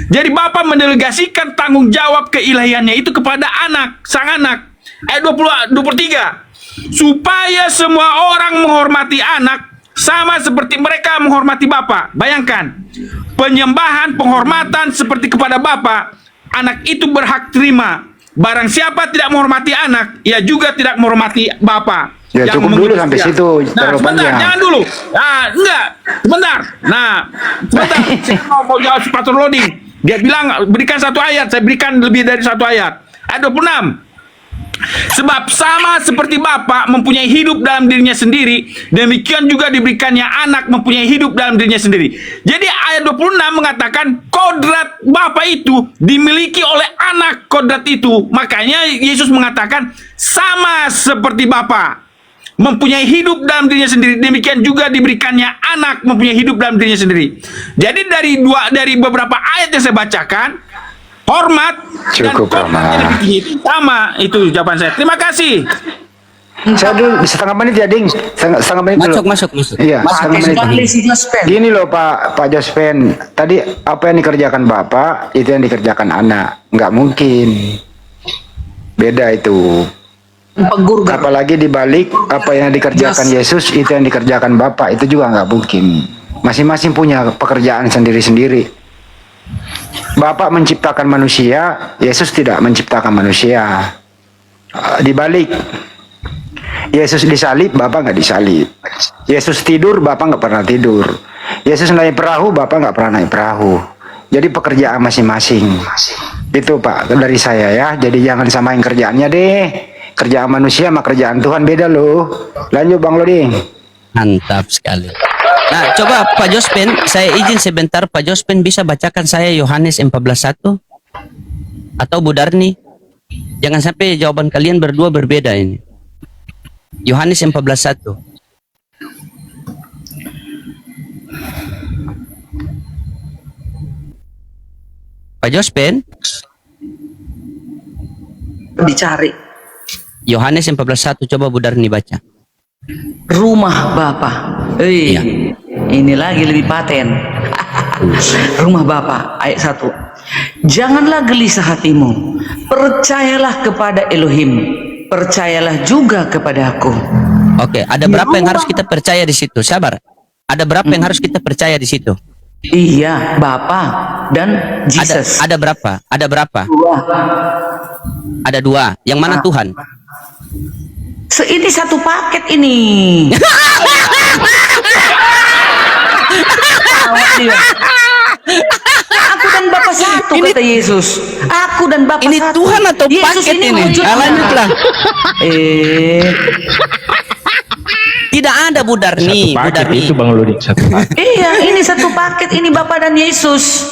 Jadi Bapa mendelegasikan tanggung jawab keilahiannya itu kepada anak, sang anak. Ayat 23. Supaya semua orang menghormati anak sama seperti mereka menghormati Bapa. Bayangkan, penyembahan, penghormatan seperti kepada Bapa, anak itu berhak terima. Barang siapa tidak menghormati anak, ia juga tidak menghormati Bapa. Ya, Yang cukup dulu mengutus sampai dia. situ, Nah, terlalu sebentar, panjang. jangan dulu. Nah, enggak, sebentar. Nah, sebentar. Saya mau jawab Pastor Loading. Dia bilang berikan satu ayat, saya berikan lebih dari satu ayat. Ayat 26. Sebab sama seperti Bapa mempunyai hidup dalam dirinya sendiri, demikian juga diberikannya anak mempunyai hidup dalam dirinya sendiri. Jadi ayat 26 mengatakan kodrat Bapa itu dimiliki oleh anak, kodrat itu. Makanya Yesus mengatakan sama seperti Bapa mempunyai hidup dalam dirinya sendiri, demikian juga diberikannya anak mempunyai hidup dalam dirinya sendiri. Jadi dari beberapa ayat yang saya bacakan, hormat Cukup, dan Rama. yang lebih tinggi itu sama. Itu jawaban saya. Terima kasih. Saya dulu setengah menit ya, Ding. Setengah menit dulu. Masuk. Iya, setengah menit. Pakai si Jospen. Gini loh Pak Jospen, tadi apa yang dikerjakan Bapak itu yang dikerjakan anak, nggak mungkin. Beda itu. Guru Apalagi dibalik apa yang dikerjakan Yesus itu yang dikerjakan Bapak, itu juga nggak mungkin. Masing-masing punya pekerjaan sendiri-sendiri. Bapak menciptakan manusia, Yesus tidak menciptakan manusia. Dibalik, Yesus disalib, Bapak nggak disalib. Yesus tidur, Bapak nggak pernah tidur. Yesus naik perahu, Bapak nggak pernah naik perahu. Jadi pekerjaan masing-masing. Itu Pak dari saya ya. Jadi jangan samain kerjaannya deh. Kerjaan manusia sama kerjaan Tuhan beda loh. Lanjut Bang Loding. Mantap sekali. Nah, coba Pak Jospen, saya izin sebentar. Pak Jospen bisa bacakan saya Yohanes 14:1 atau Bu Darni? Jangan sampai jawaban kalian berdua berbeda ini. Yohanes 14:1. Pak Jospen, dicari. Yohanes 14:1, coba Bu Darni baca. Rumah Bapa. Iya. Ini lagi lebih paten. Rumah Bapa ayat 1. Janganlah gelisah hatimu. Percayalah kepada Elohim. Percayalah juga kepada aku. Oke, ada berapa yang harus kita percaya di situ? Sabar. Ada berapa yang harus kita percaya di situ? Iya, Bapa dan Jesus. Ada berapa? Ada berapa? Dua. Ada 2. Yang mana Tuhan? Ini satu paket ini. Awak dia. Aku dan Bapa satu, kata Yesus. Aku dan Bapa Ini satu. Tuhan atau Yesus paket ini? wujudnya. Lanjutlah. Tidak ada Bu Darni. Bu Darni. Bang Loding, satu paket. Iya, ini satu paket ini Bapa dan Yesus.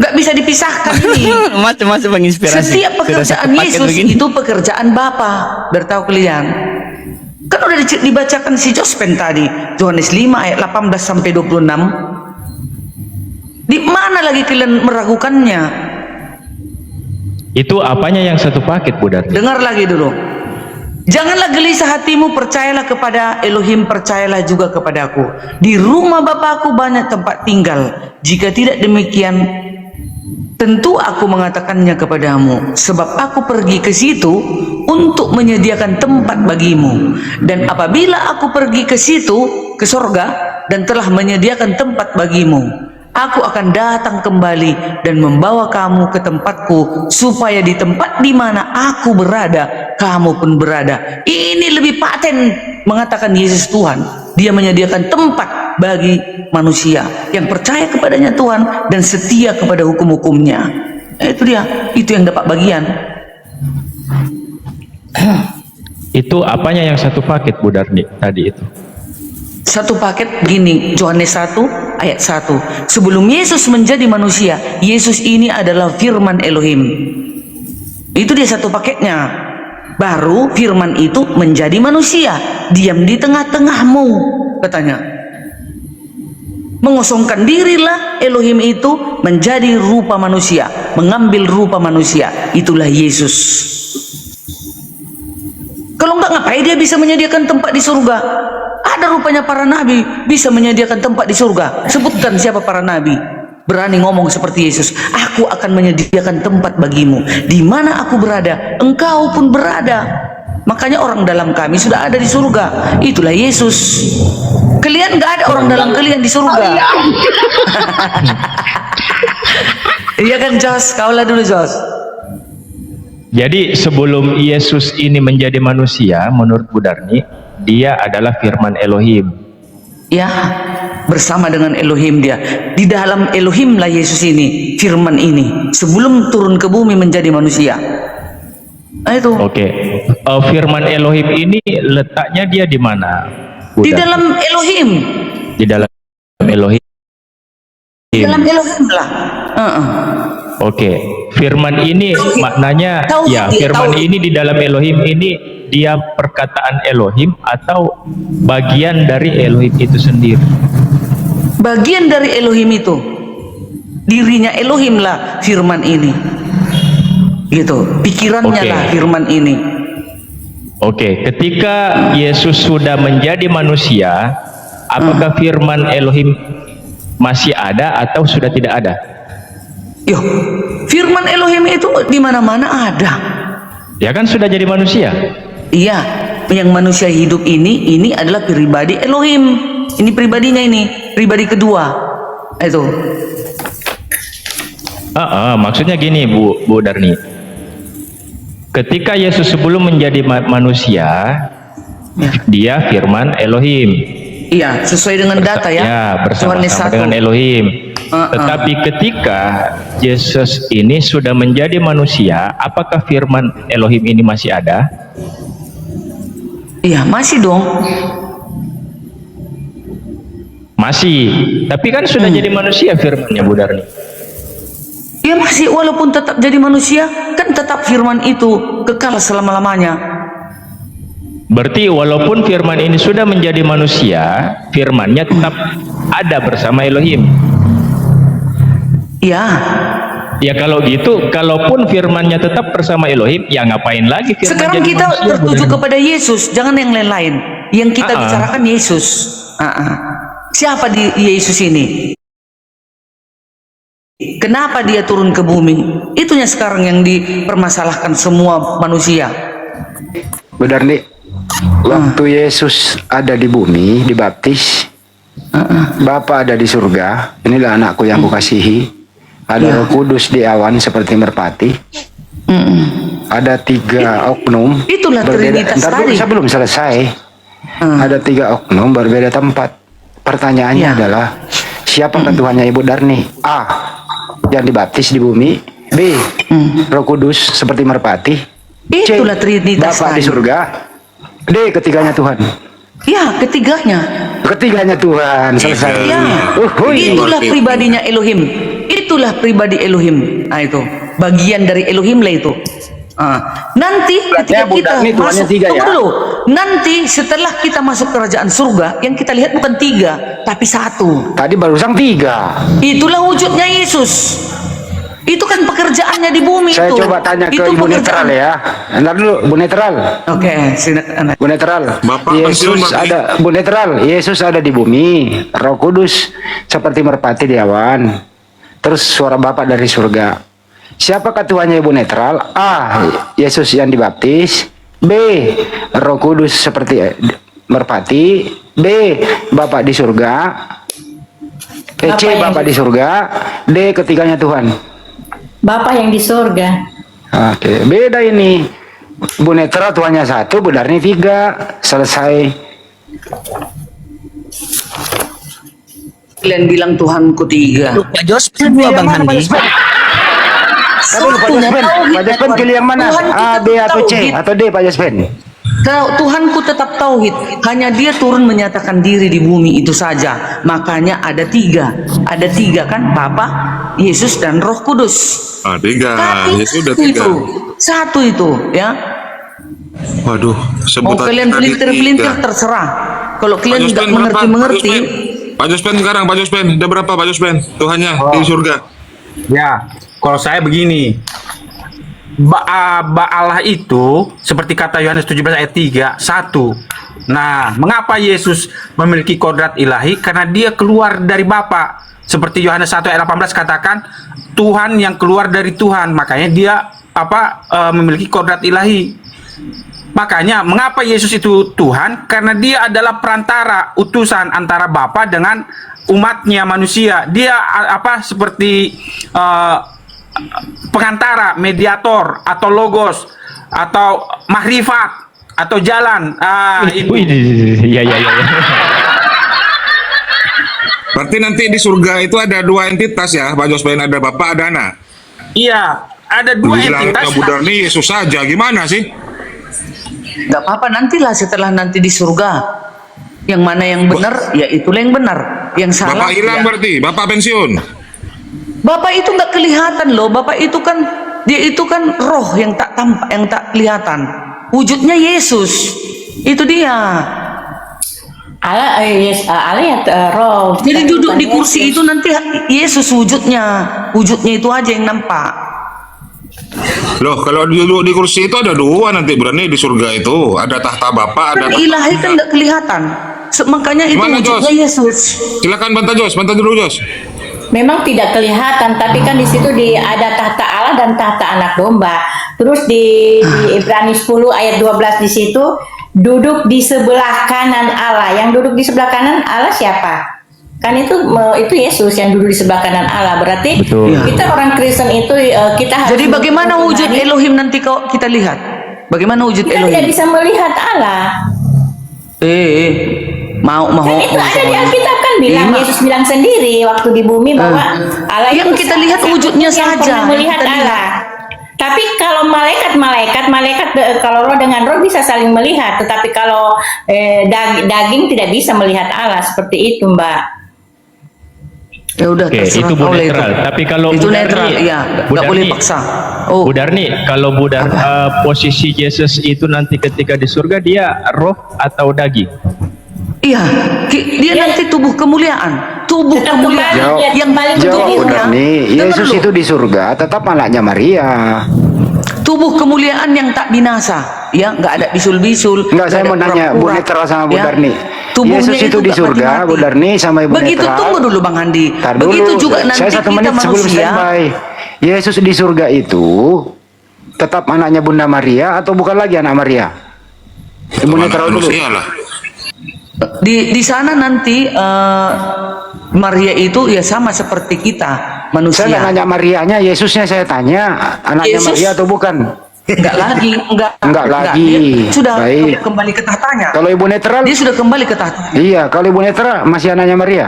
Nggak bisa dipisahkan ini. Masih menginspirasi. Setiap Sudah pekerjaan satu paket Yesus begini. itu pekerjaan Bapa. Bertahu kalian. Kan udah dibacakan si Jospen tadi. Yohanes 5 ayat 18 sampai 26. Di mana lagi kalian meragukannya? Itu apanya yang satu paket, Bu Darni? Dengar lagi dulu. Janganlah gelisah hatimu, percayalah kepada Elohim, percayalah juga kepada aku. Di rumah Bapakku banyak tempat tinggal. Jika tidak demikian, tentu aku mengatakannya kepadamu, sebab aku pergi ke situ untuk menyediakan tempat bagimu. Dan apabila aku pergi ke situ, ke sorga, dan telah menyediakan tempat bagimu, aku akan datang kembali dan membawa kamu ke tempatku, supaya di tempat di mana aku berada, kamu pun berada. Ini lebih paten mengatakan Yesus Tuhan. Dia menyediakan tempat bagi manusia yang percaya kepadanya Tuhan dan setia kepada hukum-hukumnya. Itu dia, itu yang dapat bagian. Itu apanya yang satu paket, Bu Darni, tadi itu? Satu paket gini, Yohanes 1 ayat 1. Sebelum Yesus menjadi manusia, Yesus ini adalah firman Elohim. Itu dia satu paketnya. Baru firman itu menjadi manusia, diam di tengah-tengahmu, katanya. Mengosongkan dirilah Elohim itu menjadi rupa manusia, mengambil rupa manusia. Itulah Yesus. Kalau enggak, ngapain dia bisa menyediakan tempat di surga? Ada rupanya para nabi bisa menyediakan tempat di surga. Sebutkan siapa para nabi berani ngomong seperti Yesus. Aku akan menyediakan tempat bagimu. Di mana aku berada, engkau pun berada. Makanya orang dalam kami sudah ada di surga. Itulah Yesus. Kalian nggak ada orang dalam kalian di surga. Iya kan, Jos? Kaulah dulu, Jos. Jadi sebelum Yesus ini menjadi manusia, menurut Bu Darni, dia adalah firman Elohim. Ya, bersama dengan Elohim dia. Di dalam Elohim lah Yesus ini, firman ini, sebelum turun ke bumi menjadi manusia. Nah itu. Oke. Firman Elohim ini letaknya dia di mana, Bu Di Darni? dalam Elohim. Di dalam Elohim. Di dalam Elohim lah. Oke. Firman ini maknanya, Tauhid ya, dia, firman tauhid. ini di dalam Elohim ini dia perkataan Elohim atau bagian dari Elohim itu sendiri? Bagian dari Elohim itu. Dirinya Elohim lah firman ini. Gitu. Pikirannya Oke. lah firman ini. Oke, ketika Yesus sudah menjadi manusia, apakah firman Elohim masih ada atau sudah tidak ada? Yo, firman Elohim itu di mana-mana ada. Ya kan sudah jadi manusia. Iya, yang manusia hidup ini adalah pribadi Elohim. Ini pribadinya ini, pribadi kedua. Itu. Maksudnya gini, Bu Darni. Ketika Yesus sebelum menjadi manusia, Ya. dia firman Elohim. Iya, sesuai dengan data ya. Ya, Yohanes bersama-sama 1. dengan Elohim. Tetapi ketika Yesus ini sudah menjadi manusia, apakah firman Elohim ini masih ada? Iya, masih dong. Masih. Tapi kan sudah jadi manusia firmannya, Bu Darni. Ya masih, walaupun tetap jadi manusia, kan tetap firman itu kekal selama-lamanya. Berarti walaupun firman ini sudah menjadi manusia, firmannya tetap ada bersama Elohim. Ya, Ya kalau gitu, kalaupun firmannya tetap bersama Elohim, ya ngapain lagi firman sekarang jadi kita manusia, tertuju Bu? kepada Yesus, jangan yang lain-lain. Yang kita bicarakan Yesus. Siapa di Yesus ini? Kenapa dia turun ke bumi? Itunya sekarang yang dipermasalahkan semua manusia. Bu Darni, waktu Yesus ada di bumi, dibaptis, Bapa ada di surga, inilah anakku yang kukasihi. Ada Roh Kudus di awan seperti merpati. Ada 3 oknum. Itulah berbeda. Trinitas Ntar dulu, tadi. saya belum selesai. Ada 3 oknum berbeda tempat. Pertanyaannya Ya. adalah, siapa Tuhannya Ibu Darni? A, yang dibaptis di bumi. B, Roh Kudus seperti merpati. C, Itulah Trinitas Bapa di tadi. surga. D, ketiganya Tuhan. Ya, ketiganya. Ketiganya Tuhan, selesai. Ya, Uhuy. itulah pribadinya Elohim. Itulah pribadi Elohim. Nah itu, bagian dari Elohim lah itu. Nanti ketika Bu kita Darni Tuhannya masuk, 3 ya? tunggu dulu. Nanti setelah kita masuk kerajaan surga, yang kita lihat bukan 3, tapi 1. Tadi barusan 3. Itulah wujudnya Yesus. Itu kan pekerjaannya di bumi Saya itu. coba tanya ke Itu Ibu pekerjaan. Netral ya. Ntar dulu, Bu Netral. Oke, Bu Netral. Bapak Yesus pensiun, Bapak. ada, Bu Netral. Yesus ada di bumi. Roh Kudus seperti merpati di awan. Terus suara Bapak dari surga. Siapakah Tuhannya Ibu Netral? A, Yesus yang dibaptis. B, Roh Kudus seperti merpati. B, Bapak di surga. C, Bapak di surga. D, ketiganya Tuhan. Bapak yang di sorga. Oke, beda ini. Bu Netral Tuhannya 1, Bu Darni 3. Selesai. Kalian bilang Tuhanku 3. Pak Jos, dua Bang Handi. Tapi Pak Jaspen pilih yang mana? A, B atau C atau D Pak Jaspen? Tuhanku tetap tauhid, hanya dia turun menyatakan diri di bumi itu saja. Makanya ada tiga kan, Bapa, Yesus dan Roh Kudus. Tiga. Tapi Yesus udah tiga. Satu itu ya. Waduh, Mau sebutan kalian tadi pelintir-pelintir tiga. terserah. Kalau kalian Pak nggak Jospen berapa? mengerti, Pak Jospen sekarang, Pak Jospen. Udah berapa Pak Jospen? Tuhannya di surga. Ya, kalau saya begini. Allah itu seperti kata Yohanes 17 ayat 3, satu. Nah, mengapa Yesus memiliki kodrat ilahi? Karena dia keluar dari Bapa. Seperti Yohanes 1 ayat 18 katakan, Tuhan yang keluar dari Tuhan. Makanya dia memiliki kodrat ilahi. Makanya mengapa Yesus itu Tuhan? Karena dia adalah perantara, utusan antara Bapa dengan umatnya manusia. Dia seperti pengantara, mediator, atau logos, atau mahrifat, atau jalan. Iya. Berarti nanti di surga itu ada dua entitas ya, Pak Jospen, ada Bapak, ada Anak. Iya, ada dua entitas. Bu Darni Yesus saja, gimana sih? nggak apa-apa, nantilah setelah nanti di surga. Yang mana yang benar, ya itulah yang benar. Yang salah. Bapak hilang ya. berarti, Bapak pensiun. Bapak itu nggak kelihatan loh. Bapak itu kan roh yang tak tampak, yang tak kelihatan. Wujudnya Yesus. Itu dia. Allah ya roh. Jadi duduk di kursi itu nanti Yesus wujudnya. Wujudnya itu aja yang nampak. Loh, kalau duduk di kursi itu ada dua nanti berani di surga itu. Ada tahta Bapak, ada Kan ilahi kan nggak kelihatan. Makanya itu Gimana, wujudnya Jos? Yesus. Silakan bantah dulu Jos. Memang tidak kelihatan, tapi kan di situ ada tahta Allah dan tahta anak domba. Terus di Ibrani 10 ayat 12 di situ, duduk di sebelah kanan Allah. Yang duduk di sebelah kanan Allah siapa? Kan itu Yesus yang duduk di sebelah kanan Allah. Berarti Betul. kita orang Kristen itu kita harus. Jadi bagaimana wujud Elohim nanti kalau kita lihat? Bagaimana wujud Kita tidak Elohim? bisa melihat Allah. Mau Kan itu ada di Alkitab kan bilang, Iya. Yesus bilang sendiri waktu di bumi bahwa Allah Yang itu kita lihat satu-satunya wujudnya yang saja, pernah melihat yang kita Allah. Tapi kalau malaikat kalau roh dengan roh bisa saling melihat, tetapi kalau daging tidak bisa melihat Allah, seperti itu, Mbak. Ya udah, Oke, terserah itu Bu oleh netral. Tapi kalau itu Bu netral, Darni, ya, Bu nggak boleh Darni, paksa. Bu Darni, kalau posisi Yesus itu nanti ketika di surga dia roh atau daging? Iya, dia nanti tubuh kemuliaan, Tetap kembali, yang Jawab wujudnya. benar nih, Dengar Yesus dulu. itu di surga tetap anaknya Maria. Tubuh kemuliaan yang tak binasa, ya, nggak ada bisul-bisul. Enggak, saya nggak mau ada nanya Bu pura-pura, Netra sama Bu ya. Darni. Tubuhnya Yesus itu di nggak surga, mati-mati. Bu Darni sama Ibu Begitu, Netra. tunggu dulu Bang Andi. Tar dulu, Begitu juga nanti saya 1 kita menit sebelum manusia. standby. Yesus di surga itu tetap anaknya Bunda Maria atau bukan lagi anak Maria? Ibu Netra dulu. Manusia lah. Di sana nanti Maria itu ya sama seperti kita manusia. Saya nggak nanya Marianya, Yesusnya saya tanya, anaknya Yesus? Maria atau bukan? Enggak lagi, Enggak lagi. Dia sudah Baik. kembali ke tahtanya. Kalau Ibu Netra, Dia sudah kembali ke tahta. iya, kalau Ibu Netra masih anaknya Maria.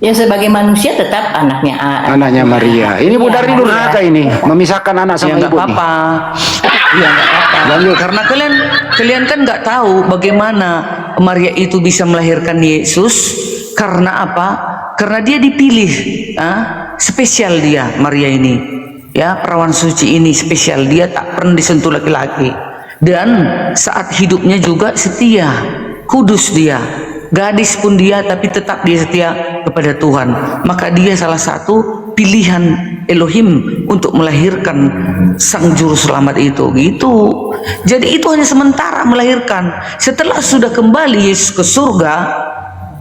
Ya sebagai manusia tetap anaknya Anaknya Maria. Ini Bu Iya, Darni Maria. durhaka ini, memisahkan anak Ya sama nggak ibu nih. apa-apa. Ya nggak apa-apa. Lanjut. Karena kalian kan nggak tahu bagaimana Maria itu bisa melahirkan Yesus. Karena apa? Karena dia dipilih, spesial dia Maria ini. Ya, perawan suci ini spesial. Dia tak pernah disentuh laki-laki. Dan saat hidupnya juga setia, kudus dia. Gadis pun dia, tapi tetap dia setia kepada Tuhan. Maka dia salah satu pilihan Elohim untuk melahirkan sang juru selamat itu. Gitu. Jadi itu hanya sementara melahirkan. Setelah sudah kembali Yesus ke surga,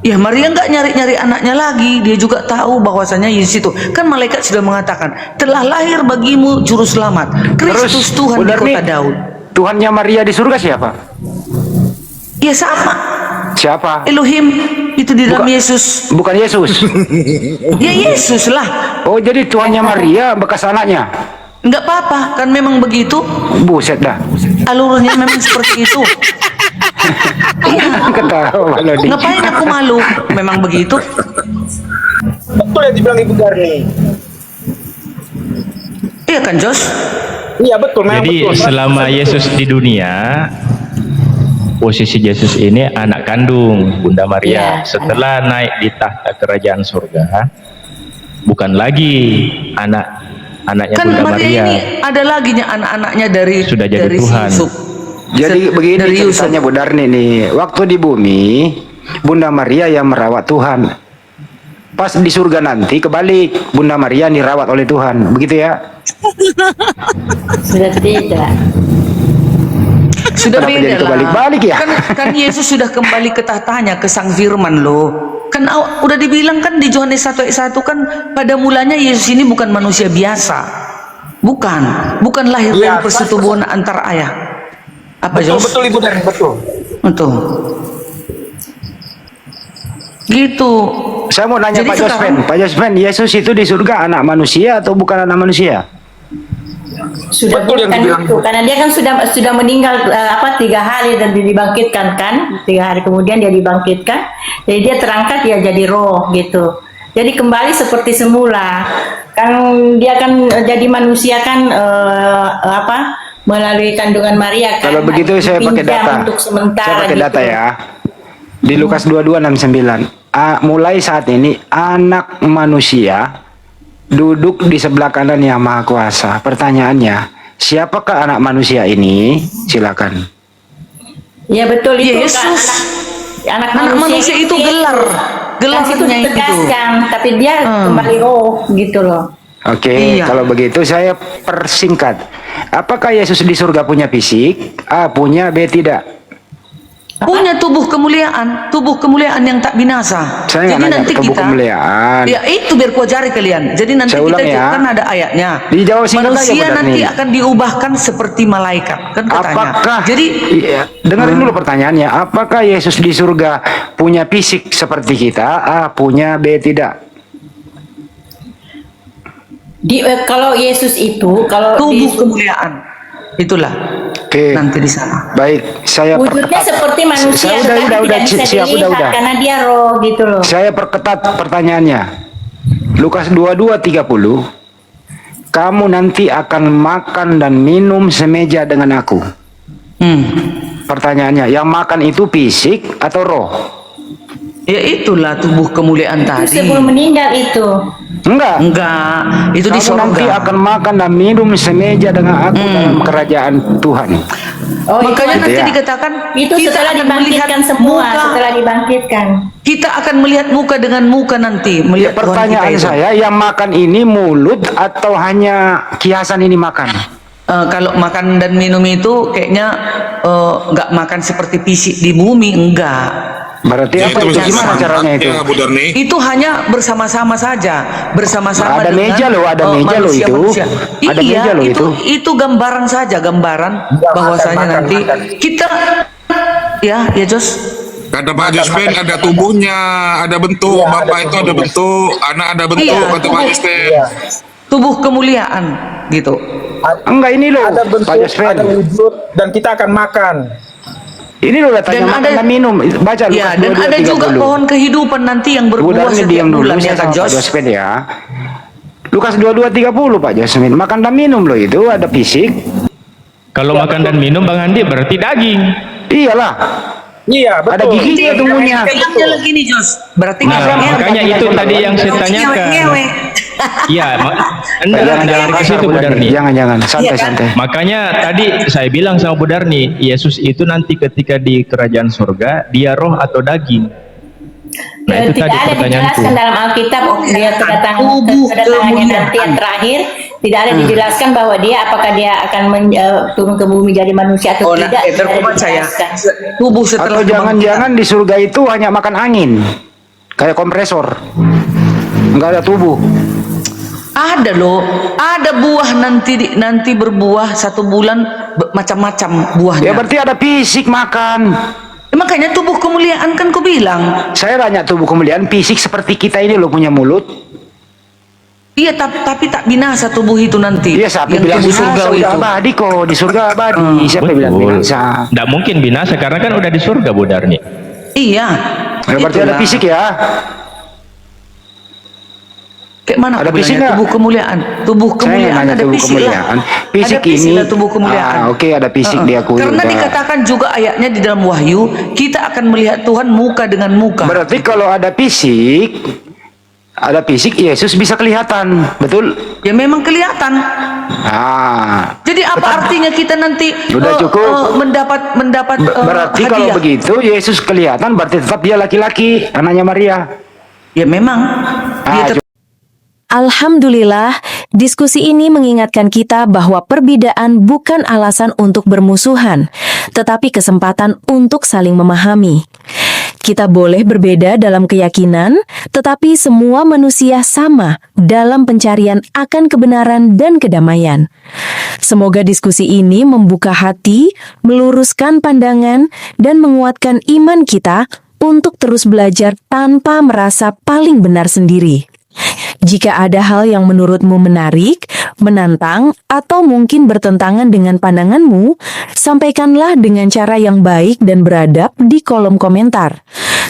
ya Maria nggak nyari-nyari anaknya lagi. Dia juga tahu bahwasanya Yesus itu kan malaikat sudah mengatakan telah lahir bagimu juru selamat, Kristus Tuhan Bu di Darni, kota Daud. Tuhannya Maria di surga siapa? Ya sama. Siapa? Elohim itu di dalam Bukan- Yesus. Bukan Yesus. Ya Yesus lah. Oh, jadi Tuhannya Maria bekas anaknya. Enggak apa-apa, kan memang begitu. Buset dah. Alurnya memang seperti itu. Iya. Ketawa lo di. Ngapain aku malu? Memang begitu. Betul yang dibilang Ibu Darni. Iya kan, Jos? Iya betul, memang Jadi betul. selama Yesus di dunia, posisi Yesus ini anak kandung Bunda Maria. Iya, Setelah naik di tahta kerajaan surga, bukan lagi anaknya Kan Bunda Maria Maria. ini ada lagi anak-anaknya dari Sudah jadi dari Tuhan. Yusuf. Jadi begini dari Yusuf. ceritanya Bu Darni nih. Waktu di bumi, Bunda Maria yang merawat Tuhan. Pas di surga nanti kebalik, Bunda Maria dirawat oleh Tuhan. Begitu ya? Sudah tidak. Sudah Kenapa beda jadi lah. kebalik-balik ya? Kan Yesus sudah kembali ke tahtanya, ke Sang Firman loh. Kan udah dibilang kan di Yohanes 1 ayat 1 kan pada mulanya Yesus ini bukan manusia biasa. Bukan lahir dari persetubuhan antar ayah. Apa Jos? Betul Ibu Darni, betul. Betul. Gitu. Saya mau nanya Jadi Pak Jospen. sekarang- Pak Jospen, Yesus itu di surga anak manusia atau bukan anak manusia? Sudah Betul yang bukan dibilang. itu, karena dia kan sudah meninggal 3 hari dan dibangkitkan kan, 3 hari kemudian dia dibangkitkan, jadi dia terangkat ya jadi roh gitu, jadi kembali seperti semula, kan dia kan jadi manusia kan melalui kandungan Maria kan. Kalau begitu saya pakai dipinjam data. untuk sementara Saya pakai gitu. data ya. Di Lukas 22:69. Mulai saat ini anak manusia duduk di sebelah kanan Yang Maha Kuasa. Pertanyaannya, siapakah anak manusia ini? Silakan. Ya betul itu kan, Yesus. anak Anak manusia itu gelar. Kan situ Gelarnya itu. ditegaskan, tapi dia kembali roh gitu loh. Oke, Iya. kalau begitu saya persingkat. Apakah Yesus di surga punya fisik? A. Punya, B. Tidak. Punya tubuh kemuliaan yang tak binasa. Saya nggak Jadi nanya nanti tubuh kita kemuliaan. Ya itu biar ku ajari kalian. Jadi nanti Saya kita ulang ya. kan ada ayatnya. Dijawab singkat aja, Manusia Bu nanti Darni. akan diubahkan seperti malaikat kan katanya. Apakah Jadi iya, dengerin dulu pertanyaannya. Apakah Yesus di surga punya fisik seperti kita? A. Punya, B. Tidak. Kalau Yesus itu kalau tubuh kemuliaan itulah Oke. nanti di sana. Baik, saya wujudnya perketat. seperti manusia, Saya tetapi udah, tidak bisa siap, dilihat udah. karena dia roh gitu loh. Saya perketat pertanyaannya. Lukas 22:30. Kamu nanti akan makan dan minum semeja dengan aku. Pertanyaannya, yang makan itu fisik atau roh? Ya itulah tubuh kemuliaan Itu tadi. sebelum meninggal itu. Enggak, itu di Kamu sorga. nanti akan makan dan minum semeja dengan aku dalam kerajaan Tuhan. Oh, Makanya Gitu nanti ya. dikatakan itu kita setelah akan dibangkitkan melihat semua, muka. setelah dibangkitkan. Kita akan melihat muka dengan muka nanti, Ya, melihat Tuhan pertanyaan kita itu. saya, yang makan ini mulut atau hanya kiasan ini makan? Kalau makan dan minum itu kayaknya nggak makan seperti fisik di bumi, enggak. Berarti apa itu? Gimana caranya itu? Ya, Bu Darni. Itu hanya bersama-sama saja, bersama-sama Ada dengan meja loh, ada meja loh itu. manusia-manusia. Ada Iya, meja loh itu gambaran saja, gambaran bahwasanya nanti kita ya Jos. Kata Pak Jospen ada tubuhnya, ada bentuk, Bapak itu ada bentuk, anak ada bentuk, Iya, kata Pak Jospen. tubuh kemuliaan gitu. Enggak, ini loh, Pak Jospen. wujud, dan kita akan makan. Ini loh datanya Dan makan ada- dan minum. Baca Ya, Lukas dan ada juga 22:30. pohon kehidupan nanti yang Bu berbuah Darni setiap diam dulu, bulan saya ya kan sama Pak Jos. Jospen ya. Lukas 22:30 Pak Jospen. Makan dan minum loh itu, ada fisik. Kalau makan dan minum Bang Andi berarti daging. Iyalah, Iya, betul. ada giginya tunggunya. Bilangnya lagi nih Jos. Berarti Nah, makanya itu tadi yang saya tanyakan. Ngewe. Iya, enggak lari ke situ Bu Darni. Jangan, Iya, santai-santai. Makanya tadi saya bilang sama Bu Darni, Yesus itu nanti ketika di kerajaan surga, dia roh atau daging. Nah, itu Tidak tadi ada pertanyaanku. dijelaskan dalam Alkitab dia Tubuh kedatangannya nanti kemuliaan. yang terakhir tidak ada dijelaskan bahwa dia apakah dia akan turun ke bumi jadi manusia atau Oh, nah, tidak. Tidak ada terkuat saya. dijelaskan. Tubuh setelah Atau jangan-jangan di surga itu hanya makan angin. Kayak kompresor. Enggak ada tubuh. ada loh, ada buah nanti berbuah 1 bulan macam-macam buahnya. Ya berarti ada fisik makan. Makanya tubuh kemuliaan kan ku bilang. Saya tanya tubuh kemuliaan fisik seperti kita ini loh punya mulut. Iya, tapi tak binasa tubuh itu nanti. Iya, siapa yang bilang tubuh binasa? surgawi Udah itu. abadi kok, di surga abadi. Siapa bilang binasa? Tidak mungkin binasa karena kan udah di surga Bu Darni. Iya. Ya, berarti ada itulah. fisik ya. Kayak mana Ada aku fisik bilangnya? nggak? Tubuh kemuliaan. Tubuh Saya kemuliaan nanya ada tubuh fisik kemuliaan. lah. Fisik Ada fisik ini, lah tubuh kemuliaan. oke, ada fisik diakui. Karena udah. dikatakan juga ayatnya di dalam Wahyu, kita akan melihat Tuhan muka dengan muka. Berarti kalau ada fisik Yesus bisa kelihatan, betul? Ya memang kelihatan. Jadi apa artinya kita nanti Udah cukup. mendapat Berarti kalau hadiah? begitu Yesus kelihatan, berarti tetap dia laki-laki, anaknya Maria. Ya memang. Dia tetap Alhamdulillah, diskusi ini mengingatkan kita bahwa perbedaan bukan alasan untuk bermusuhan, tetapi kesempatan untuk saling memahami. Kita boleh berbeda dalam keyakinan, tetapi semua manusia sama dalam pencarian akan kebenaran dan kedamaian. Semoga diskusi ini membuka hati, meluruskan pandangan, dan menguatkan iman kita untuk terus belajar tanpa merasa paling benar sendiri. Jika ada hal yang menurutmu menarik, menantang, atau mungkin bertentangan dengan pandanganmu, sampaikanlah dengan cara yang baik dan beradab di kolom komentar.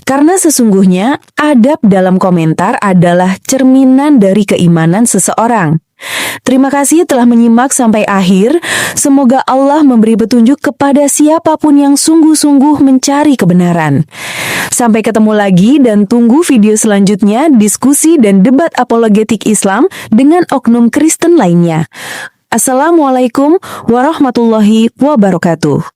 Karena sesungguhnya adab dalam komentar adalah cerminan dari keimanan seseorang. Terima kasih telah menyimak sampai akhir. Semoga Allah memberi petunjuk kepada siapapun yang sungguh-sungguh mencari kebenaran. Sampai ketemu lagi dan tunggu video selanjutnya diskusi dan debat apologetik Islam dengan oknum Kristen lainnya. Assalamualaikum warahmatullahi wabarakatuh.